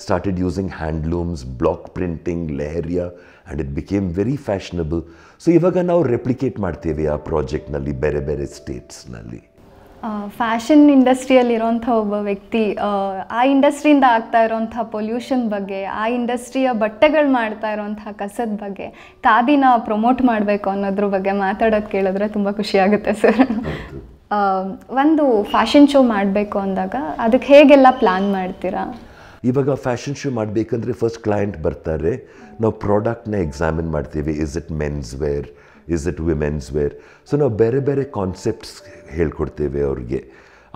started using handlooms, block printing, leheriya, and it became very fashionable. So ಇವಾಗ ನಾವು ರೆಪ್ಲಿಕೇಟ್ ಮಾಡ್ತೇವೆ ಆ ಪ್ರಾಜೆಕ್ಟ್ನಲ್ಲಿ ಬೇರೆ ಬೇರೆ ಸ್ಟೇಟ್ಸ್ನಲ್ಲಿ. ಫ್ಯಾಷನ್ ಇಂಡಸ್ಟ್ರಿಯಲ್ಲಿರೋಂಥ ಒಬ್ಬ ವ್ಯಕ್ತಿ ಆ ಇಂಡಸ್ಟ್ರಿಯಿಂದ ಆಗ್ತಾ ಇರೋಂಥ ಪೊಲ್ಯೂಷನ್ ಬಗ್ಗೆ, ಆ ಇಂಡಸ್ಟ್ರಿಯ ಬಟ್ಟೆಗಳು ಮಾಡ್ತಾ ಇರೋಂಥ ಕಸದ ಬಗ್ಗೆ, ಖಾದಿನ ಪ್ರಮೋಟ್ ಮಾಡಬೇಕು ಅನ್ನೋದ್ರ ಬಗ್ಗೆ ಮಾತಾಡೋದು ಕೇಳಿದ್ರೆ ತುಂಬ ಖುಷಿಯಾಗುತ್ತೆ ಸರ್. ಒಂದು ಫ್ಯಾಷನ್ ಶೋ ಮಾಡಬೇಕು ಅಂದಾಗ ಅದಕ್ಕೆ ಹೇಗೆಲ್ಲ ಪ್ಲ್ಯಾನ್ ಮಾಡ್ತೀರಾ? ಇವಾಗ ಫ್ಯಾಷನ್ ಶೋ ಮಾಡಬೇಕಂದ್ರೆ ಫಸ್ಟ್ ಕ್ಲೈಂಟ್ ಬರ್ತಾರೆ, ನಾವು ಪ್ರಾಡಕ್ಟ್ನ ಎಕ್ಸಾಮಿನ್ ಮಾಡ್ತೀವಿ. Is it men's wear, is it women's wear? So ನಾವು ಬೇರೆ ಬೇರೆ ಕಾನ್ಸೆಪ್ಟ್ಸ್ ಹೇಳ್ಕೊಡ್ತೇವೆ ಅವ್ರಿಗೆ,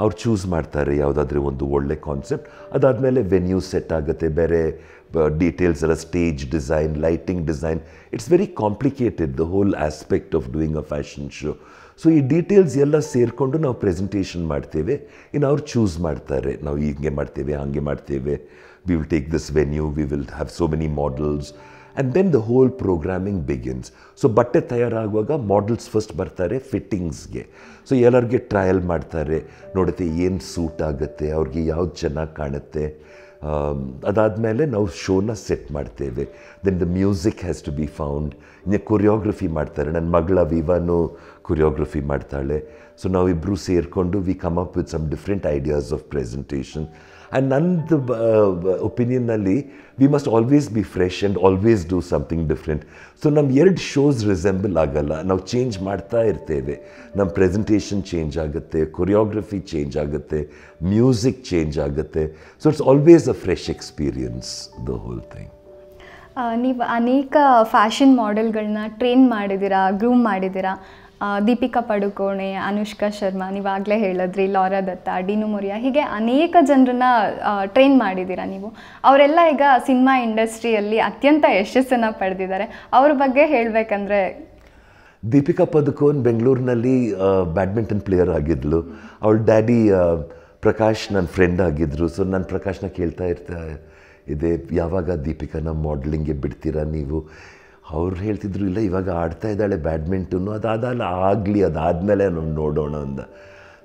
ಅವ್ರು ಚೂಸ್ ಮಾಡ್ತಾರೆ ಯಾವುದಾದ್ರೂ ಒಂದು ಒಳ್ಳೆ ಕಾನ್ಸೆಪ್ಟ್. ಅದಾದಮೇಲೆ ವೆನ್ಯೂ ಸೆಟ್ ಆಗುತ್ತೆ, ಬೇರೆ ಡೀಟೇಲ್ಸ್ ಎಲ್ಲ, stage design, lighting design. It's very complicated the whole aspect of doing a fashion show. So ಈ ಡೀಟೇಲ್ಸ್ ಎಲ್ಲ ಸೇರಿಕೊಂಡು ನಾವು ಪ್ರೆಸೆಂಟೇಷನ್ ಮಾಡ್ತೇವೆ. ಇನ್ನು ಅವ್ರು ಚೂಸ್ ಮಾಡ್ತಾರೆ, ನಾವು ಹೀಗೆ ಮಾಡ್ತೇವೆ, ಹಾಗೆ ಮಾಡ್ತೇವೆ, we will take this venue, we will have so many models. And then the whole programming begins. So ಬಟ್ಟೆ ತಯಾರಾಗುವಾಗ ಮಾಡಲ್ಸ್ ಫಸ್ಟ್ ಬರ್ತಾರೆ ಫಿಟ್ಟಿಂಗ್ಸ್ಗೆ. ಸೊ ಎಲ್ಲರಿಗೆ ಟ್ರಯಲ್ ಮಾಡ್ತಾರೆ, ನೋಡುತ್ತೆ ಏನು ಸೂಟ್ ಆಗುತ್ತೆ, ಅವ್ರಿಗೆ ಯಾವ್ದು ಚೆನ್ನಾಗಿ ಕಾಣುತ್ತೆ. ಅದಾದಮೇಲೆ ನಾವು ಶೋನ ಸೆಟ್ ಮಾಡ್ತೇವೆ. Then the music has to be found. ಇನ್ನು ಕೊರಿಯೋಗ್ರಫಿ ಮಾಡ್ತಾರೆ, ನನ್ನ ಮಗಳ ವಿವಾನು ಕೊರಿಯೋಗ್ರಫಿ ಮಾಡ್ತಾಳೆ. ಸೊ ನಾವಿಬ್ಬರು ಸೇರಿಕೊಂಡು we come up with some different ideas of presentation. And ನಂದು ಒಪಿನಿಯನ್ನಲ್ಲಿ we must always be fresh and always do something different. So ನಮ್ಮ 2 ಶೋಸ್ ರಿಸೆಂಬಲ್ ಆಗಲ್ಲ, ನಾವು ಚೇಂಜ್ ಮಾಡ್ತಾ ಇರ್ತೇವೆ. ನಮ್ಮ ಪ್ರೆಸೆಂಟೇಷನ್ ಚೇಂಜ್ ಆಗುತ್ತೆ, ಕೊರಿಯೋಗ್ರಫಿ ಚೇಂಜ್ ಆಗುತ್ತೆ, ಮ್ಯೂಸಿಕ್ ಚೇಂಜ್ ಆಗುತ್ತೆ. So it's always a fresh experience the whole thing. ನೀವು ಅನೇಕ ಫ್ಯಾಷನ್ ಮಾಡೆಲ್ಗಳನ್ನ ಟ್ರೈನ್ ಮಾಡಿದ್ದೀರಾ, ಗ್ರೂಮ್ ಮಾಡಿದ್ದೀರಾ. ದೀಪಿಕಾ ಪಡುಕೋಣೆ, ಅನುಷ್ಕಾ ಶರ್ಮಾ, ನೀವಾಗಲೇ ಹೇಳಿದ್ರಿ, ಲಾರಾ ದತ್ತಾ, ಡೀನು ಮೊರಿಯಾ, ಹೀಗೆ ಅನೇಕ ಜನರನ್ನ ಟ್ರೈನ್ ಮಾಡಿದ್ದೀರಾ ನೀವು. ಅವರೆಲ್ಲ ಈಗ ಸಿನಿಮಾ ಇಂಡಸ್ಟ್ರಿಯಲ್ಲಿ ಅತ್ಯಂತ ಯಶಸ್ಸನ್ನು ಪಡೆದಿದ್ದಾರೆ. ಅವ್ರ ಬಗ್ಗೆ ಹೇಳಬೇಕಂದ್ರೆ, ದೀಪಿಕಾ ಪಡುಕೋಣ್ ಬೆಂಗಳೂರಿನಲ್ಲಿ ಬ್ಯಾಡ್ಮಿಂಟನ್ ಪ್ಲೇಯರ್ ಆಗಿದ್ಲು. ಅವಳ ಡ್ಯಾಡಿ ಪ್ರಕಾಶ್ ನನ್ನ ಫ್ರೆಂಡ್ ಆಗಿದ್ದರು. ಸೊ ನಾನು ಪ್ರಕಾಶ್ನ ಕೇಳ್ತಾ ಇದೆ, ಯಾವಾಗ ದೀಪಿಕಾನ ಮಾಡಲಿಂಗ್ಗೆ ಬಿಡ್ತೀರಾ ನೀವು? ಅವ್ರು ಹೇಳ್ತಿದ್ರು, ಇಲ್ಲ ಇವಾಗ ಆಡ್ತಾ ಇದ್ದಾಳೆ ಬ್ಯಾಡ್ಮಿಂಟನ್ನು, ಅದಾದಮೇಲೆ ಅದಾದಮೇಲೆ ನಾವು ನೋಡೋಣ ಅಂದ.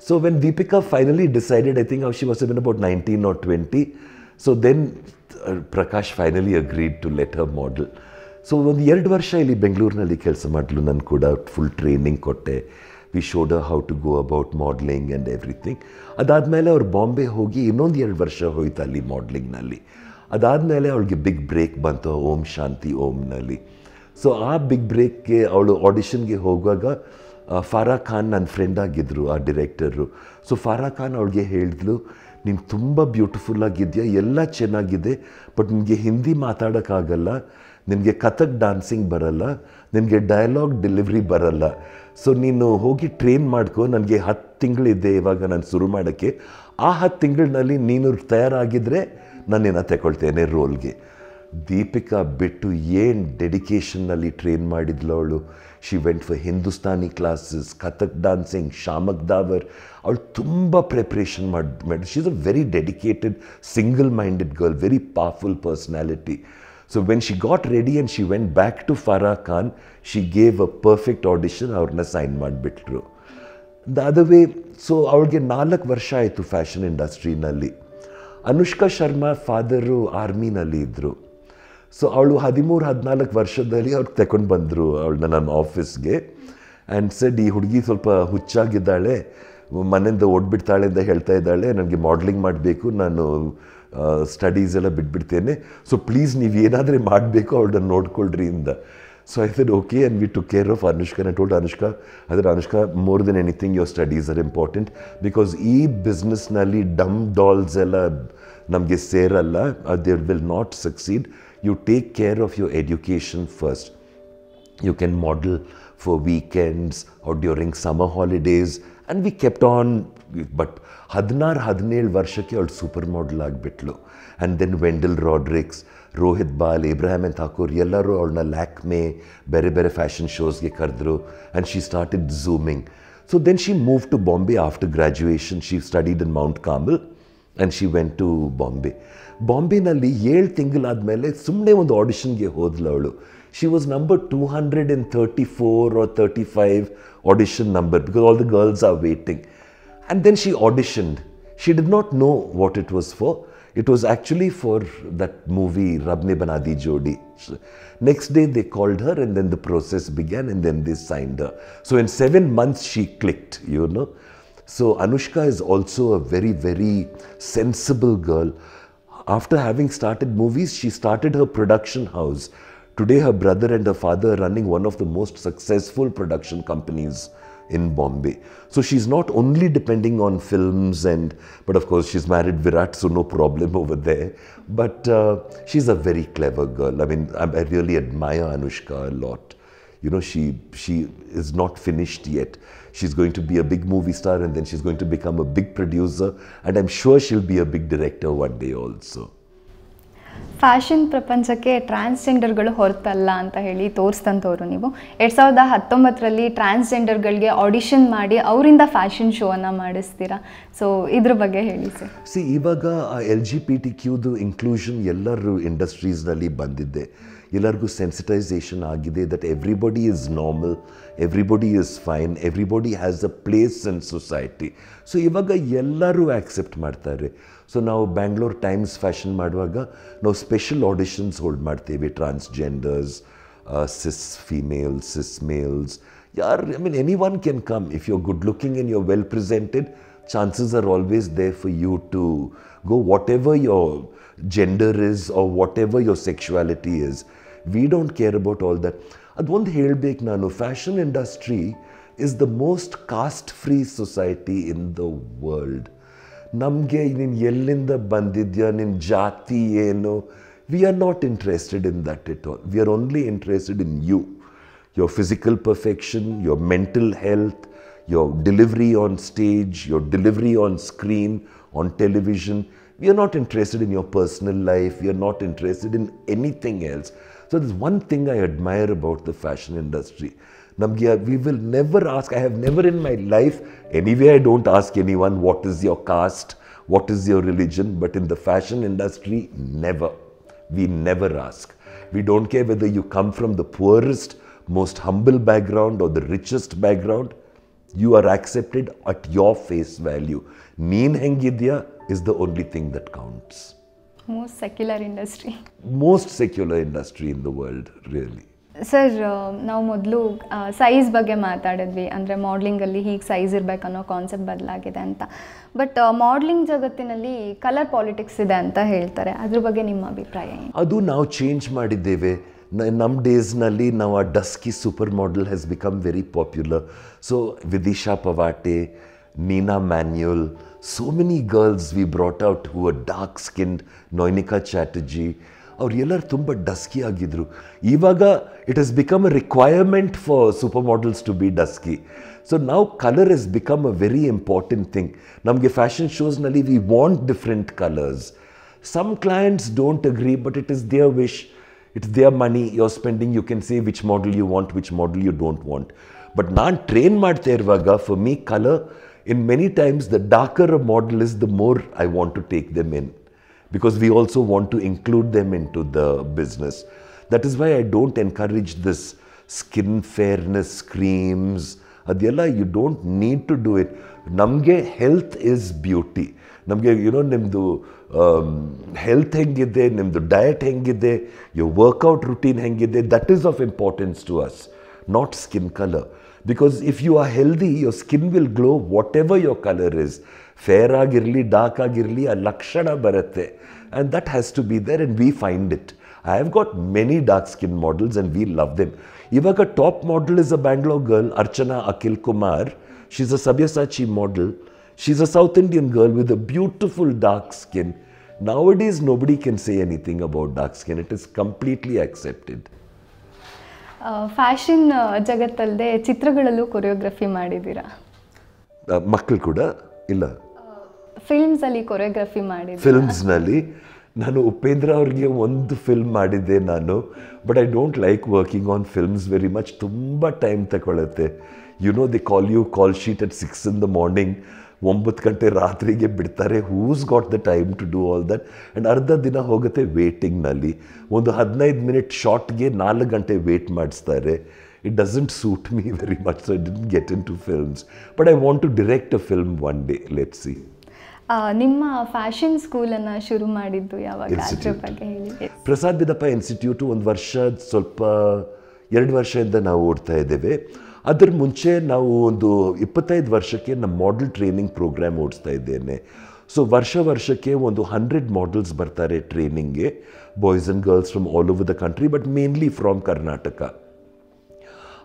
So when Deepika finally decided, I think she must have been about 19 or 20. So then Prakash finally agreed to let her model. So ಒಂದು 2 ವರ್ಷ ಇಲ್ಲಿ ಬೆಂಗಳೂರಿನಲ್ಲಿ ಕೆಲಸ ಮಾಡಲು ನಾನು ಕೂಡ ಫುಲ್ ಟ್ರೈನಿಂಗ್ ಕೊಟ್ಟೆ. We showed how to go about modelling and everything. ಅದಾದಮೇಲೆ ಅವ್ರು ಬಾಂಬೆ ಹೋಗಿ ಇನ್ನೊಂದು 2 ವರ್ಷ ಹೋಯ್ತು ಅಲ್ಲಿ ಮಾಡಲಿಂಗ್ನಲ್ಲಿ. ಅದಾದಮೇಲೆ ಅವಳಿಗೆ ಬಿಗ್ ಬ್ರೇಕ್ ಬಂತು ಓಂ ಶಾಂತಿ ಓಂನಲ್ಲಿ. ಸೊ ಆ ಬಿಗ್ ಬ್ರೇಕ್ಗೆ ಅವಳು ಆಡಿಷನ್ಗೆ ಹೋಗುವಾಗ ಫಾರಾ ಖಾನ್ ನನ್ನ ಫ್ರೆಂಡ್ ಆಗಿದ್ದರು ಆ ಡಿರೆಕ್ಟರು. ಸೊ ಫಾರಾ ಖಾನ್ ಅವಳಿಗೆ ಹೇಳಿದ್ಲು, ನೀನು ತುಂಬ ಬ್ಯೂಟಿಫುಲ್ ಆಗಿದೆಯಾ, ಎಲ್ಲ ಚೆನ್ನಾಗಿದೆ, ಬಟ್ ನಿನಗೆ ಹಿಂದಿ ಮಾತಾಡೋಕ್ಕಾಗಲ್ಲ, ನಿನಗೆ ಕಥಕ್ ಡ್ಯಾನ್ಸಿಂಗ್ ಬರಲ್ಲ, ನಿನಗೆ ಡಯಲಾಗ್ ಡೆಲಿವ್ರಿ ಬರಲ್ಲ. ಸೊ ನೀನು ಹೋಗಿ ಟ್ರೈನ್ ಮಾಡ್ಕೊ, ನನಗೆ 10 ತಿಂಗಳಿದೆ ಇವಾಗ ನಾನು ಶುರು ಮಾಡೋಕ್ಕೆ. ಆ 10 ತಿಂಗಳಿನಲ್ಲಿ ನೀನು ತಯಾರಾಗಿದ್ದರೆ ನಾನು ನಿನ್ನ ತಗೊಳ್ತೇನೆ ರೋಲ್ಗೆ. ದೀಪಿಕಾ ಬಿಟ್ಟು ಏನು ಡೆಡಿಕೇಶನ್ನಲ್ಲಿ ಟ್ರೈನ್ ಮಾಡಿದ್ಲು ಅವಳು. She went for Hindustani classes, Kathak dancing, Shiamak Davar. ಅವಳು ತುಂಬ ಪ್ರಿಪ್ರೇಷನ್ ಮಾಡಿ she is a very dedicated single minded girl, very powerful personality. So when she got ready and she went back to Farah Khan, she gave a perfect audition, ಅವ್ರನ್ನ sign ಮಾಡಿಬಿಟ್ರು. The way. So ಅವಳಿಗೆ 4 ವರ್ಷ ಆಯಿತು fashion ಇಂಡಸ್ಟ್ರಿನಲ್ಲಿ. Anushka Sharma father ಆರ್ಮಿನಲ್ಲಿ ಇದ್ದರು. So ಅವಳು 13-14 ವರ್ಷದಲ್ಲಿ ಅವ್ರು ತಗೊಂಡು ಬಂದರು ಅವಳನ್ನ ನನ್ನ ಆಫೀಸ್ಗೆ. ಆ್ಯಂಡ್ ಸೆಡ್, ಈ ಹುಡುಗಿ ಸ್ವಲ್ಪ ಹುಚ್ಚಾಗಿದ್ದಾಳೆ, ಮನೆಯಿಂದ ಓಡ್ಬಿಡ್ತಾಳೆ ಅಂತ ಹೇಳ್ತಾ ಇದ್ದಾಳೆ, ನನಗೆ ಮಾಡಲಿಂಗ್ ಮಾಡಬೇಕು, ನಾನು ಸ್ಟಡೀಸ್ ಎಲ್ಲ ಬಿಟ್ಬಿಡ್ತೇನೆ, ಸೊ ಪ್ಲೀಸ್ ನೀವು ಏನಾದರೂ ಮಾಡಬೇಕು ಅವಳನ್ನ ನೋಡ್ಕೊಳ್ರಿ ಇಂದ. So I said okay, and we took care of Anushka. I told Anushka, ಆದರೆ Anushka, more than anything your studies are important, because ಈ ಬಿಸ್ನೆಸ್ನಲ್ಲಿ ಡಮ್ ಡಾಲ್ಸ್ ಎಲ್ಲ ನಮಗೆ ಸೇರಲ್ಲ, there will not succeed. You take care of your education first. You can model for weekends or during summer holidays. And we kept on, but 16-17 ವರ್ಷಕ್ಕೆ ಅವಳು super model ಆಗಿಬಿಟ್ಲು. And then Wendell Rodricks, Rohit Bal, Abraham and Thakore ಎಲ್ಲರೂ ಅವಳನ್ನ ಲ್ಯಾಕ್ಮೆ ಬೇರೆ ಬೇರೆ ಫ್ಯಾಷನ್ ಶೋಸ್ಗೆ ಕರೆದ್ರು. And she started zooming. So then she move to Bombay after graduation. She studied in Mount Carmel and she went to Bombay. ಬಾಂಬೆನಲ್ಲಿ 7 ತಿಂಗಳಾದಮೇಲೆ ಸುಮ್ಮನೆ ಒಂದು ಆಡಿಷನ್ಗೆ ಹೋದ್ಲು ಅವಳು. She was number 234 or 35 audition number, because all the girls are waiting. And then she auditioned. She did not know what it was for. It was actually for that movie Rab Ne Bana Di Jodi. Next day they called her and then the process began and then they signed her. So in 7 months she clicked, you know. So Anushka is also a very, very sensible girl. After having started movies, she started her production house. Today her brother and her father are running one of the most successful production companies in Bombay. So she's not only depending on films but of course she's married Virat, so no problem over there. But she's a very clever girl. I mean, I really admire Anushka a lot. You know, she is not finished yet. She's going to be a big movie star and then she's going to become a big producer, and I'm sure she'll be a big director one day also. Fashion ಪ್ರಪಂಚಕ್ಕೆ ಟ್ರಾನ್ಸ್ಜೆಂಡರ್ಗಳು ಹೊರತಲ್ಲ ಅಂತ ಹೇಳಿ ತೋರಿಸ್ತಂಥವ್ರು ನೀವು. 2019ರಲ್ಲಿ ಟ್ರಾನ್ಸ್ಜೆಂಡರ್ಗಳಿಗೆ audition ಮಾಡಿ ಅವರಿಂದ fashion ಶೋವನ್ನು ಮಾಡಿಸ್ತೀರಾ. So ಇದ್ರ ಬಗ್ಗೆ ಹೇಳಿ sir. ಇವಾಗ LGBTQ ಇನ್ಕ್ಲೂಷನ್ ಎಲ್ಲರೂ ಇಂಡಸ್ಟ್ರೀಸ್ನಲ್ಲಿ ಬಂದಿದೆ. ಎಲ್ಲರಿಗೂ ಸೆನ್ಸಿಟೈಸೇಷನ್ ಆಗಿದೆ that everybody is normal, everybody is fine, everybody has a place in society. So ಇವಾಗ ಎಲ್ಲರೂ ಆಕ್ಸೆಪ್ಟ್ ಮಾಡ್ತಾರೆ. ಸೊ ನಾವು ಬ್ಯಾಂಗ್ಳೂರ್ ಟೈಮ್ಸ್ ಫ್ಯಾಷನ್ ಮಾಡುವಾಗ ನಾವು ಸ್ಪೆಷಲ್ ಆಡಿಷನ್ಸ್ ಹೋಲ್ಡ್ ಮಾಡ್ತೇವೆ. Transgenders, cis females, cis males, I mean anyone can come. If you're good looking and you're well presented, chances are always there for you to go, whatever your gender is or whatever your sexuality is. We don't care about all that. ಅದೊಂದು ಹೇಳಬೇಕು ನಾನು, fashion industry is the most caste-free society in the world. ನಮಗೆ ನೀನು ಎಲ್ಲಿಂದ ಬಂದಿದ್ಯಾ, ನಿನ್ನ ಜಾತಿ ಏನು, we are not interested in that at all. We are only interested in you. Your physical perfection, your mental health, your delivery on stage, your delivery on screen, on television. We are not interested in your personal life. We are not interested in anything else. So there's one thing I admire about the fashion industry. We will never ask, I have never in my life, anyway I don't ask anyone what is your caste, what is your religion, but in the fashion industry, never. We never ask. We don't care whether you come from the poorest, most humble background or the richest background. You are accepted at your face value. ನೀನು ಹೆಂಗಿದ್ಯಾ is the only thing that counts. Most secular industry. Most secular industry in the world, really. Sir, ನಾವು ಮೊದಲು size ಬಗ್ಗೆ ಮಾತಾಡಿದ್ವಿ, ಅಂದರೆ ಮಾಡ್ಲಿಂಗಲ್ಲಿ ಹೀಗೆ size ಇರಬೇಕನ್ನೋ concept ಬದಲಾಗಿದೆ ಅಂತ. But modelling ಜಗತ್ತಿನಲ್ಲಿ ಕಲರ್ ಪಾಲಿಟಿಕ್ಸ್ ಇದೆ ಅಂತ ಹೇಳ್ತಾರೆ, ಅದ್ರ ಬಗ್ಗೆ ನಿಮ್ಮ ಅಭಿಪ್ರಾಯ ಏನು? ಅದು ನಾವು ಚೇಂಜ್ ಮಾಡಿದ್ದೇವೆ. ನಮ್ಮ ಡೇಸ್ನಲ್ಲಿ ನಾವು ಆ dusky super model has become very popular. So Vidisha Pavate, Nina Manuel, so many girls we brought out who were dark skinned, Noinika Chatterjee, ಅವ್ರು ಎಲ್ಲರೂ ತುಂಬ ಡಸ್ಕಿ ಆಗಿದ್ರು. ಇವಾಗ it has become a requirement for super models to be dusky. So ನಾವು colour is become a very important thing. ನಮಗೆ fashion ಶೋಸ್ನಲ್ಲಿ we want different colours. Some clients don't agree, but it is their wish, it's their money, your spending, you can say which model you want, which model you don't want. But ನಾನು train ಮಾಡ್ತಾ ಇರುವಾಗ for me colour, in many times the darker a model is, the more I want to take them in, because we also want to include them into the business. That is why I don't encourage this skin fairness creams. Adella, you don't need to do it. Namge health is beauty. Namge, you know, nimdu health hengide, nimdu diet hengide, your workout routine hengide, that is of importance to us, not skin color. Because if you are healthy, your skin will glow whatever your color is. Fair agirli, dark agirli, a lakshana baratte. And that has to be there, and we find it. I have got many dark skin models and we love them. Ivaga top model is a Bangalore girl, Archana Akil Kumar. She's a Sabyasachi model. She's a South Indian girl with a beautiful dark skin. Nowadays, nobody can say anything about dark skin. It is completely accepted. Fashion ಜಗತ್ತಲ್ಲದೆ ಚಿತ್ರಗಳಲ್ಲೂ choreography ಮಾಡಿದ್ದೀರಾ? ಮಕ್ಕಳು ಕೂಡ ಇಲ್ಲ. ಫಿಲ್ಮ್ಸಲ್ಲಿ choreography ಮಾಡಿದ್ದೀರಾ? ಫಿಲ್ಮ್ಸ್ನಲ್ಲಿ ನಾನು ಉಪೇಂದ್ರ ಅವ್ರಿಗೆ ಒಂದು ಫಿಲ್ಮ್ ಮಾಡಿದ್ದೆ ನಾನು. But I don't like working on films very much. ತುಂಬ ಟೈಮ್ ತಗೊಳುತ್ತೆ. You know, they call you call sheet at 6 in the morning. 9 ಗಂಟೆ ರಾತ್ರಿಗೆ ಬಿಡ್ತಾರೆ. Who's got the time to do all that? And ಅರ್ಧ ದಿನ ಹೋಗುತ್ತೆ ವೇಟಿಂಗ್ನಲ್ಲಿ. ಒಂದು 15 ಮಿನಿಟ್ ಶಾರ್ಟ್ಗೆ 4 ಗಂಟೆ ವೇಟ್ ಮಾಡಿಸ್ತಾರೆ. It doesn't suit me very much, so I didn't get into films. But I want to direct a film one day. Let's see. ನಿಮ್ಮ fashion ಸ್ಕೂಲನ್ನು ಶುರು ಮಾಡಿದ್ದು ಯಾವಾಗ? ಅದ್ರ ಬಗ್ಗೆ ಹೇಳಿ. ಪ್ರಸಾದ್ ಬಿದಪ್ಪ ಇನ್ಸ್ಟಿಟ್ಯೂಟು ಒಂದು ವರ್ಷ, ಸ್ವಲ್ಪ 2 ವರ್ಷದಿಂದ ನಾವು ಓಡ್ತಾ ಇದ್ದೇವೆ. ಅದರ ಮುಂಚೆ ನಾವು ಒಂದು 25 ವರ್ಷಕ್ಕೆ ನಮ್ಮ ಮಾಡೆಲ್ ಟ್ರೈನಿಂಗ್ ಪ್ರೋಗ್ರಾಮ್ ಓಡಿಸ್ತಾ ಇದ್ದೇನೆ. ಸೊ ವರ್ಷಕ್ಕೆ ಒಂದು 100 ಮಾಡೆಲ್ಸ್ ಬರ್ತಾರೆ ಟ್ರೈನಿಂಗ್ಗೆ, boys and girls from all over the country, but mainly from Karnataka.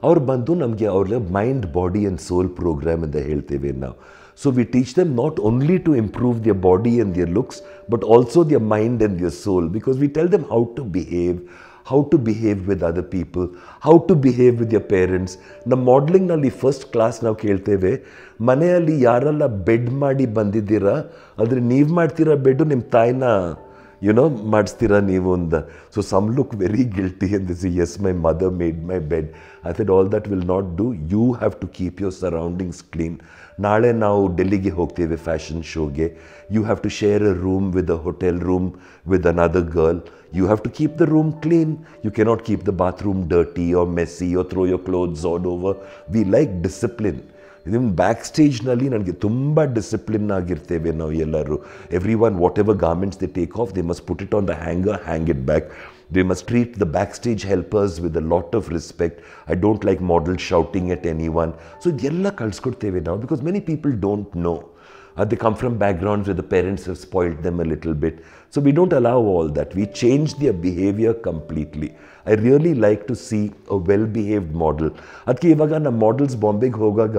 ಅವ್ರು ಬಂದು ನಮಗೆ ಅವ್ರ mind, body and soul programme ಅಂತ ಹೇಳ್ತೇವೆ ನಾವು. So we teach them not only to improve their body and their looks, but also their mind and their soul, because we tell them how to behave with other people, how to behave with their parents. ನಮ್ಮ ಮಾಡೆಲಿಂಗ್ನಲ್ಲಿ first class ನಾವು ಕೇಳ್ತೇವೆ, ಮನೆಯಲ್ಲಿ ಯಾರೆಲ್ಲ bed ಮಾಡಿ ಬಂದಿದ್ದೀರಾ, ಆದರೆ ನೀವು ಮಾಡ್ತೀರಾ ಬೆಡ್ಡು, ನಿಮ್ಮ ತಾಯಿನ ಮಾಡಿಸ್ತೀರಾ ನೀವು ಅಂತ. So some look very guilty and they say, yes, my mother made my bed. I said, all that will not do. You have to keep your surroundings clean. ನಾಳೆ ನಾವು ಡೆಲ್ಲಿಗೆ ಹೋಗ್ತೇವೆ ಫ್ಯಾಷನ್ ಶೋಗೆ. You have to share a room with a hotel room with another girl. You have to keep the room clean. You cannot keep the bathroom dirty or messy or throw your clothes all over. We like discipline. Even backstage-ನಲ್ಲಿ ನನಗೆ ತುಂಬ discipline ಆಗಿರ್ತೇವೆ ನಾವು ಎಲ್ಲರೂ. Every one, whatever garments they take off, they must put it on the hanger, hang it back. They must treat the backstage helpers with a lot of respect. I don't like models shouting at anyone. So ಇದೆಲ್ಲ ಕಳಿಸ್ಕೊಡ್ತೇವೆ ನಾವು, because many people don't know. They come from backgrounds where the parents have spoiled them a little bit. So we don't allow all that. We change their behavior completely. I really like to see a well-behaved model. ಅದಕ್ಕೆ ಇವಾಗ ನಮ್ಮ models ಬಾಂಬೆಗೆ ಹೋಗಾಗ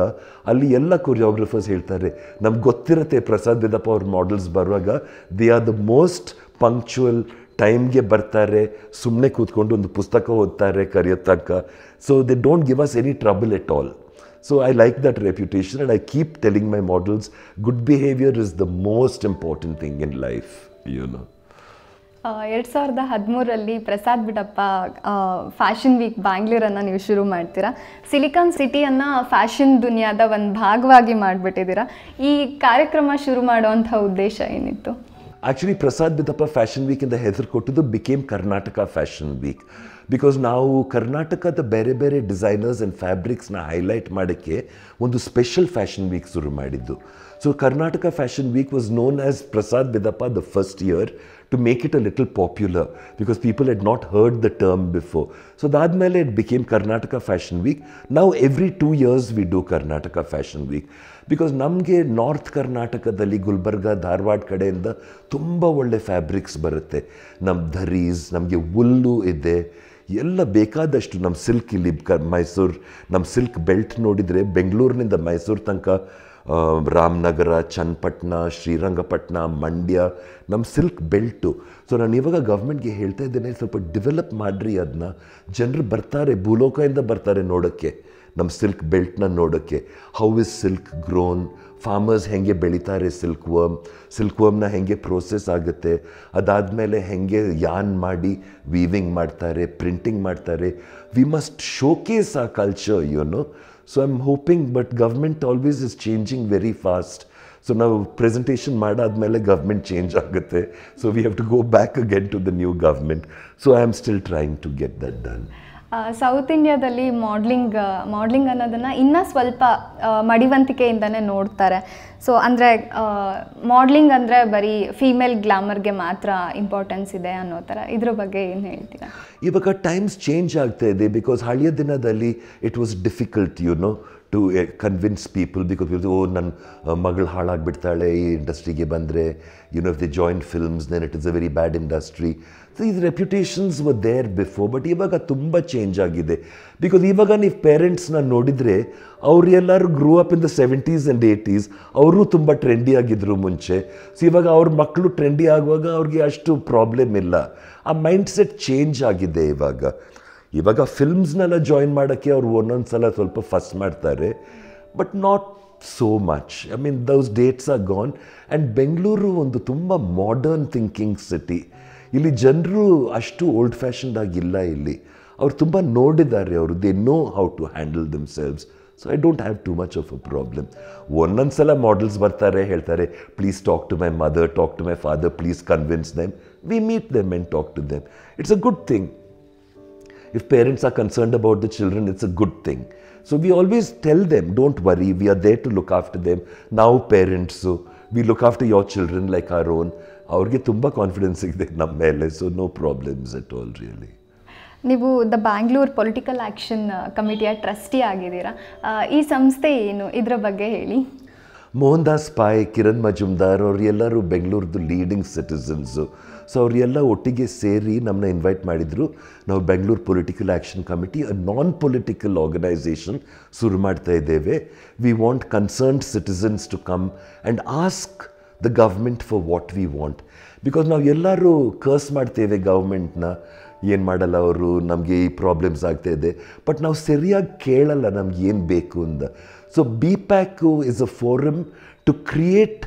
ಅಲ್ಲಿ ಎಲ್ಲ ಕೊರಿಯೋಗ್ರಫರ್ಸ್ ಹೇಳ್ತಾರೆ, ನಮ್ಗೆ ಗೊತ್ತಿರುತ್ತೆ ಪ್ರಸಾದ್ ಬಿದಪ್ಪ ಅವ್ರ ಮಾಡೆಲ್ಸ್ ಬರುವಾಗ they are the most punctual, ಟೈಮ್ಗೆ ಬರ್ತಾರೆ, ಸುಮ್ಮನೆ ಕೂತ್ಕೊಂಡು ಒಂದು ಪುಸ್ತಕ ಓದ್ತಾರೆ ಕರೆಯೋ ತನಕ. So they don't give us any trouble at all. So I like that reputation, and I keep telling my models, good behavior is the most important thing in life, you know. 2013ರಲ್ಲಿ Prasad Bidapa fashion week ಬ್ಯಾಂಗ್ಳೂರನ್ನು ನೀವು ಶುರು ಮಾಡ್ತೀರಾ. Silicon ಸಿಟಿಯನ್ನು fashion ದುನಿಯಾದ ಒಂದು ಭಾಗವಾಗಿ ಮಾಡಿಬಿಟ್ಟಿದ್ದೀರಾ. ಈ ಕಾರ್ಯಕ್ರಮ ಶುರು ಮಾಡುವಂಥ ಉದ್ದೇಶ ಏನಿತ್ತು? Actually, Prasad Bidappa Fashion Week in the ಹೆಸರು ಕೊಟ್ಟಿದ್ದು became Karnataka Fashion Week. Because ನಾವು ಕರ್ನಾಟಕದ ಬೇರೆ ಬೇರೆ ಡಿಸೈನರ್ಸ್ ಆ್ಯಂಡ್ ಫ್ಯಾಬ್ರಿಕ್ಸ್ನ ಹೈಲೈಟ್ ಮಾಡೋಕ್ಕೆ ಒಂದು ಸ್ಪೆಷಲ್ ಫ್ಯಾಷನ್ ವೀಕ್ ಶುರು ಮಾಡಿದ್ದು. So Karnataka fashion week was known as Prasad Bidapa the first year to make it a little popular because people had not heard the term before. So dadmele it became Karnataka Fashion Week. Now every 2 years we do Karnataka Fashion Week because namge North Karnatakadalli Gulbarga Dharwad kadeyinda tumba olle fabrics barutte. Nam dharis, namge wullu ide, ಎಲ್ಲ ಬೇಕಾದಷ್ಟು ನಮ್ಮ silk ಇಲ್ಲಿ ಮೈಸೂರು ನಮ್ಮ silk belt ನೋಡಿದರೆ ಬೆಂಗಳೂರಿನಿಂದ ಮೈಸೂರು ತನಕ ರಾಮನಗರ, ಚನ್ನಪಟ್ಟಣ, ಶ್ರೀರಂಗಪಟ್ಟಣ, ಮಂಡ್ಯ ನಮ್ಮ silk belt. So ನಾನು ಇವಾಗ ಗೌರ್ಮೆಂಟ್ಗೆ ಹೇಳ್ತಾ ಇದ್ದೇನೆ, ಸ್ವಲ್ಪ ಡೆವಲಪ್ ಮಾಡಿರಿ ಅದನ್ನ. ಜನರು ಬರ್ತಾರೆ, ಭೂಲೋಕದಿಂದ ಬರ್ತಾರೆ ನೋಡೋಕ್ಕೆ, ನಮ್ಮ ಸಿಲ್ಕ್ ಬೆಲ್ಟ್ನ ನೋಡೋಕ್ಕೆ. How is silk grown, farmers ಹೆಂಗೆ ಬೆಳೀತಾರೆ ಸಿಲ್ಕ್ ವರ್ಮ್ನ ಹೆಂಗೆ ಪ್ರೋಸೆಸ್ ಆಗುತ್ತೆ, ಅದಾದಮೇಲೆ ಹೆಂಗೆ ಯಾನ್ ಮಾಡಿ ವೀವಿಂಗ್ ಮಾಡ್ತಾರೆ, ಪ್ರಿಂಟಿಂಗ್ ಮಾಡ್ತಾರೆ. ವಿ ಮಸ್ಟ್ ಶೋಕೇಸ್ ಆ culture, no. So I am hoping, but government always is changing very fast. So ನಾವು ಪ್ರೆಸೆಂಟೇಷನ್ ಮಾಡಾದ್ಮೇಲೆ ಗವರ್ಮೆಂಟ್ ಚೇಂಜ್ ಆಗುತ್ತೆ. So we have to go back again to the new government. So I am still trying to get that done. South ಇಂಡಿಯಾದಲ್ಲಿ modelling ಅನ್ನೋದನ್ನು ಇನ್ನೂ ಸ್ವಲ್ಪ ಮಡಿವಂತಿಕೆಯಿಂದನೇ ನೋಡ್ತಾರೆ. So ಅಂದರೆ modelling ಅಂದರೆ ಬರೀ ಫೀಮೇಲ್ ಗ್ಲಾಮರ್ಗೆ ಮಾತ್ರ ಇಂಪಾರ್ಟೆನ್ಸ್ ಇದೆ ಅನ್ನೋ ಥರ. ಇದ್ರ ಬಗ್ಗೆ ಏನು ಹೇಳ್ತೀರಾ? ಇವಾಗ ಟೈಮ್ಸ್ ಚೇಂಜ್ ಆಗ್ತಾ ಇದೆ. ಬಿಕಾಸ್ ಹಳೆಯ ದಿನದಲ್ಲಿ it was difficult to convince people, because ನನ್ನ ಮಗಳು ಹಾಳಾಗಿಬಿಡ್ತಾಳೆ ಈ ಇಂಡಸ್ಟ್ರಿಗೆ ಬಂದರೆ, if they join films then it is a very bad industry. So these reputations were there before. But ಇವಾಗ ತುಂಬ ಚೇಂಜ್ ಆಗಿದೆ. ಬಿಕಾಸ್ ಇವಾಗ ನೀವು ಪೇರೆಂಟ್ಸ್ನ ನೋಡಿದರೆ ಅವ್ರು ಎಲ್ಲರೂ grow up in the 70s and 80s. ಅವರು ತುಂಬ ಟ್ರೆಂಡಿ ಆಗಿದ್ದರು ಮುಂಚೆ. ಸೊ ಇವಾಗ ಅವ್ರ ಮಕ್ಕಳು ಟ್ರೆಂಡಿ ಆಗುವಾಗ ಅವ್ರಿಗೆ ಅಷ್ಟು ಪ್ರಾಬ್ಲಮ್ ಇಲ್ಲ. ಆ ಮೈಂಡ್ಸೆಟ್ ಚೇಂಜ್ ಆಗಿದೆ ಇವಾಗ ಫಿಲ್ಮ್ಸ್ನೆಲ್ಲ ಜಾಯಿನ್ ಮಾಡೋಕ್ಕೆ ಅವ್ರು ಒಂದೊಂದು ಸಲ ಸ್ವಲ್ಪ ಫಸ್ಟ್ ಮಾಡ್ತಾರೆ, but not so much. I mean those dates are gone. And Bengaluru ಒಂದು ತುಂಬ ಮಾಡರ್ನ್ ಥಿಂಕಿಂಗ್ ಸಿಟಿ. ಇಲ್ಲಿ ಜನರು ಅಷ್ಟು ಓಲ್ಡ್ ಫ್ಯಾಷನ್ಡ್ ಆಗಿಲ್ಲ. ಇಲ್ಲಿ ಅವ್ರು ತುಂಬ ನೋಡಿದ್ದಾರೆ, ಅವರು they know how to handle themselves. So I don't have too much of a problem. ಒಂದೊಂದು ಸಲ ಮಾಡಲ್ಸ್ ಬರ್ತಾರೆ, ಹೇಳ್ತಾರೆ please talk to my mother, talk to my father, please convince them. We meet them and talk to them. It's a good thing. If parents are concerned about the children, it's a good thing. So we always tell them, don't worry, we are there to look after them. Now parents, so we look after your children like our own. ಅವ್ರಿಗೆ ತುಂಬ confidence ಇದೆ ನಮ್ಮ ಮೇಲೆ. So no problems at all really. ನೀವು the Bangalore political action ಕಮಿಟಿಯ trustee ಆಗಿದ್ದೀರಾ. ಈ ಸಂಸ್ಥೆ ಏನು, ಇದರ ಬಗ್ಗೆ ಹೇಳಿ. ಮೋಹನ್ ದಾಸ್ ಪಾಯ್, ಕಿರಣ್ ಮಜುಮ್ದಾರ್ ಅವ್ರು ಎಲ್ಲರೂ ಬೆಂಗಳೂರದ್ದು ಲೀಡಿಂಗ್ ಸಿಟಿಸನ್ಸು. ಸೊ ಅವರೆಲ್ಲ ಒಟ್ಟಿಗೆ ಸೇರಿ ನಮ್ಮನ್ನ ಇನ್ವೈಟ್ ಮಾಡಿದರು. ನಾವು Bengaluru political action committee, a non political organisation ಶುರು ಮಾಡ್ತಾ ಇದ್ದೇವೆ. We want concerned citizens to come and ask the government for what we want. Because ನಾವು ಎಲ್ಲರೂ ಕರ್ಸ್ ಮಾಡ್ತೇವೆ ಗೌರ್ಮೆಂಟ್ನ, ಏನು ಮಾಡಲ್ಲ ಅವರು, ನಮಗೆ ಈ ಪ್ರಾಬ್ಲಮ್ಸ್ ಆಗ್ತಾ ಇದೆ, ಬಟ್ ನಾವು ಸರಿಯಾಗಿ ಕೇಳಲ್ಲ ನಮ್ಗೆ ಏನು ಬೇಕು ಅಂತ. So BPAC is a forum to create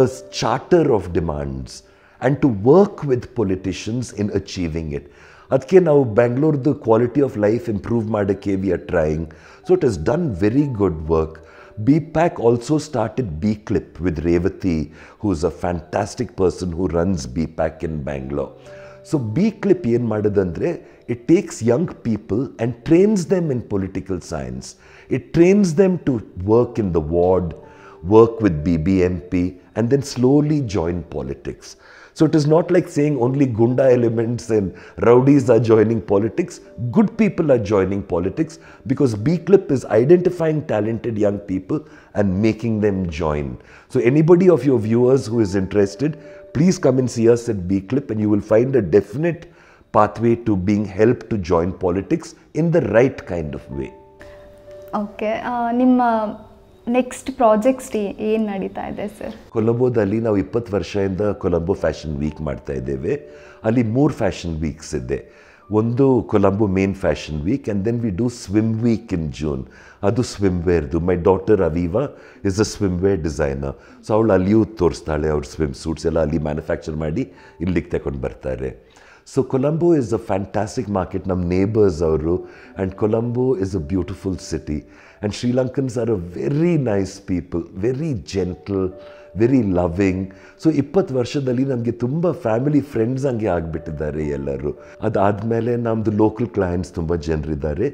a charter of demands and to work with politicians in achieving it. ಅದಕ್ಕೆ ನಾವು ಬೆಂಗಳೂರ್ದು ಕ್ವಾಲಿಟಿ ಆಫ್ ಲೈಫ್ ಇಂಪ್ರೂವ್ ಮಾಡೋಕ್ಕೆ we are trying. So it has done very good work. BPAC also started BClip with Revati, who is a fantastic person who runs BPAC in Bangalore. So BClip ಏನು ಮಾಡೋದಂದರೆ, it takes young people and trains them in political science. It trains them to work in the ward, work with BBMP, and then slowly join politics. So it is not like saying only Gunda elements and rowdies are joining politics. Good people are joining politics because BClip is identifying talented young people and making them join. So anybody of your viewers who is interested, please come and see us at BClip and you will find a definite pathway to being helped to join politics in the right kind of way. Okay, ನಿಮ್ಮ next projects ಏನು ನಡೀತಾ ಇದೆ sir? ಕೊಲಂಬೋದಲ್ಲಿ ನಾವು 20 ವರ್ಷದಿಂದ Colombo fashion weak ಮಾಡ್ತಾ ಇದ್ದೇವೆ. ಅಲ್ಲಿ 3 fashion weeks ಇದೆ. ಒಂದು Colombo main fashion week and then we do swim week in June. ಅದು ಸ್ವಿಮ್ವೇರ್ದು. My daughter Aviva is a swimwear designer. So ಅವಳು ಅಲ್ಲಿಯೂ ತೋರಿಸ್ತಾಳೆ. ಅವ್ರ ಸ್ವಿಮ್ ಸೂಟ್ಸ್ ಎಲ್ಲ ಅಲ್ಲಿ ಮ್ಯಾನುಫ್ಯಾಕ್ಚರ್ ಮಾಡಿ ಇಲ್ಲಿಗೆ ತಗೊಂಡು ಬರ್ತಾರೆ. So Colombo is a fantastic market. Nam neighbors avaru, and Colombo is a beautiful city. And Sri Lankans are a very nice people, very gentle, very loving. So 20 ವರ್ಷದಲ್ಲಿ ನಮಗೆ ತುಂಬ family friends ಹಂಗೆ ಆಗಿಬಿಟ್ಟಿದ್ದಾರೆ ಎಲ್ಲರೂ. ಅದಾದಮೇಲೆ ನಮ್ಮದು ಲೋಕಲ್ ಕ್ಲೈಂಟ್ಸ್ ತುಂಬ ಜನರಿದ್ದಾರೆ.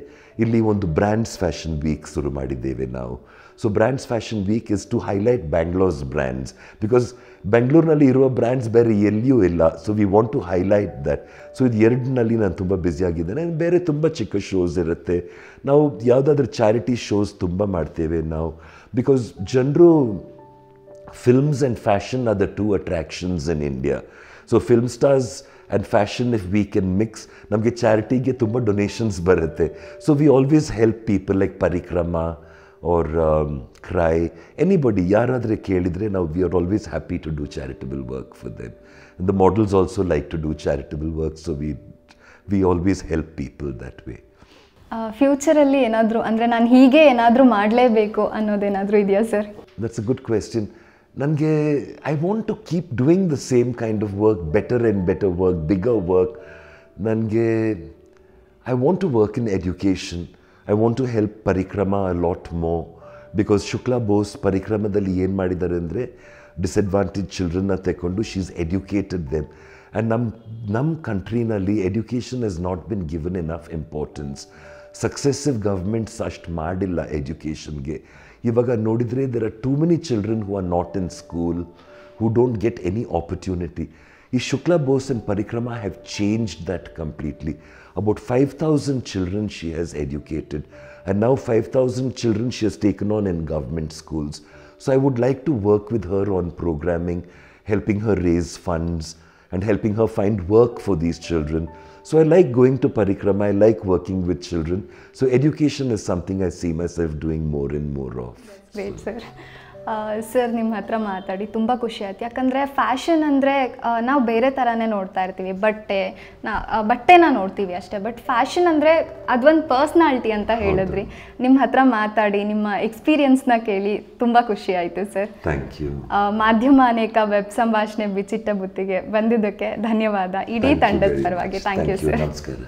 ಇಲ್ಲಿ ಒಂದು ಬ್ರ್ಯಾಂಡ್ಸ್ ಫ್ಯಾಷನ್ ವೀಕ್ ಶುರು ಮಾಡಿದ್ದೇವೆ ನಾವು. So brands fashion week is to highlight Bangalore's brands, because ಬೆಂಗಳೂರಿನಲ್ಲಿ ಇರುವ ಬ್ರ್ಯಾಂಡ್ಸ್ ಬೇರೆ ಎಲ್ಲಿಯೂ ಇಲ್ಲ. So we want to highlight that. So ಇದು ಎರಡನಲ್ಲಿ ನಾನು ತುಂಬ ಬ್ಯುಸಿಯಾಗಿದ್ದೇನೆ. ಬೇರೆ ತುಂಬ ಚಿಕ್ಕ ಶೋಸ್ ಇರುತ್ತೆ. ನಾವು ಯಾವುದಾದ್ರೂ ಚಾರಿಟಿ ಶೋಸ್ ತುಂಬ ಮಾಡ್ತೇವೆ ನಾವು, ಬಿಕಾಸ್ ಜನರು films and fashion are the two attractions in India. So film stars and fashion, if we can mix, namge charity ge tumba donations barutte. So we always help people like Parikrama or Cry, anybody yaradre kelidre, now we are always happy to do charitable work for them. And the models also like to do charitable work, so we always help people that way. ಫ್ಯೂಚರಲ್ಲಿ ಏನಾದರೂ ಅಂದರೆ ನಾನು ಹೀಗೆ ಏನಾದರೂ ಮಾಡಲೇಬೇಕು ಅನ್ನೋದೇನಾದರೂ ಇದೆಯಾ sir? That's a good question. ನನಗೆ I want to keep doing the same kind of work, better and better work, bigger work. ನನಗೆ I want to work in education. I want to help Parikrma a lot more, because Shukla Bose ಪರಿಕ್ರಮದಲ್ಲಿ ಏನು ಮಾಡಿದ್ದಾರೆ ಅಂದರೆ disadvantage ಚಿಲ್ಡ್ರನ್ನ ತಗೊಂಡು she is educated them. And ನಮ್ಮ ಕಂಟ್ರಿನಲ್ಲಿ education has not been given enough importance. Successive governments ಅಷ್ಟು ಮಾಡಿಲ್ಲ ಎಡ್ಯುಕೇಷನ್ಗೆ. ಇವಾಗ ನೋಡಿದರೆ there are too many children who are not in school, who don't get any opportunity. ಈ Shukla Bose and Parikrama have changed that completely. About 5,000 children she has educated, and now 5,000 children she has taken on in government schools. So I would like to work with her on programming, helping her raise funds and helping her find work for these children. So I like going to Parikrama, I like working with children. So education is something I see myself doing more and more of. Great sir. Sir ನಿಮ್ಮ ಹತ್ರ ಮಾತಾಡಿ ತುಂಬ ಖುಷಿ ಆಯ್ತು. ಯಾಕಂದರೆ fashion ಅಂದರೆ ನಾವು ಬೇರೆ ಥರನೇ ನೋಡ್ತಾ ಇರ್ತೀವಿ, ಬಟ್ಟೆನ ನೋಡ್ತೀವಿ ಅಷ್ಟೇ. ಬಟ್ ಫ್ಯಾಷನ್ ಅಂದರೆ ಅದೊಂದು ಪರ್ಸ್ನಾಲಿಟಿ ಅಂತ ಹೇಳಿದ್ರಿ. ನಿಮ್ಮ ಹತ್ರ ಮಾತಾಡಿ ನಿಮ್ಮ ಎಕ್ಸ್ಪೀರಿಯನ್ಸ್ನ ಕೇಳಿ ತುಂಬ ಖುಷಿ ಆಯಿತು ಸರ್. Thank you. ಮಾಧ್ಯಮ ಅನೇಕ ವೆಬ್ ಸಂಭಾಷಣೆ ಬಿಚ್ಚಿಟ್ಟ ಬುತ್ತಿಗೆ ಬಂದಿದ್ದಕ್ಕೆ ಧನ್ಯವಾದ. ಇಡೀ ತಂಡದ ಪರವಾಗಿ ಥ್ಯಾಂಕ್ ಯು ಸರ್. ನಮಸ್ಕಾರ.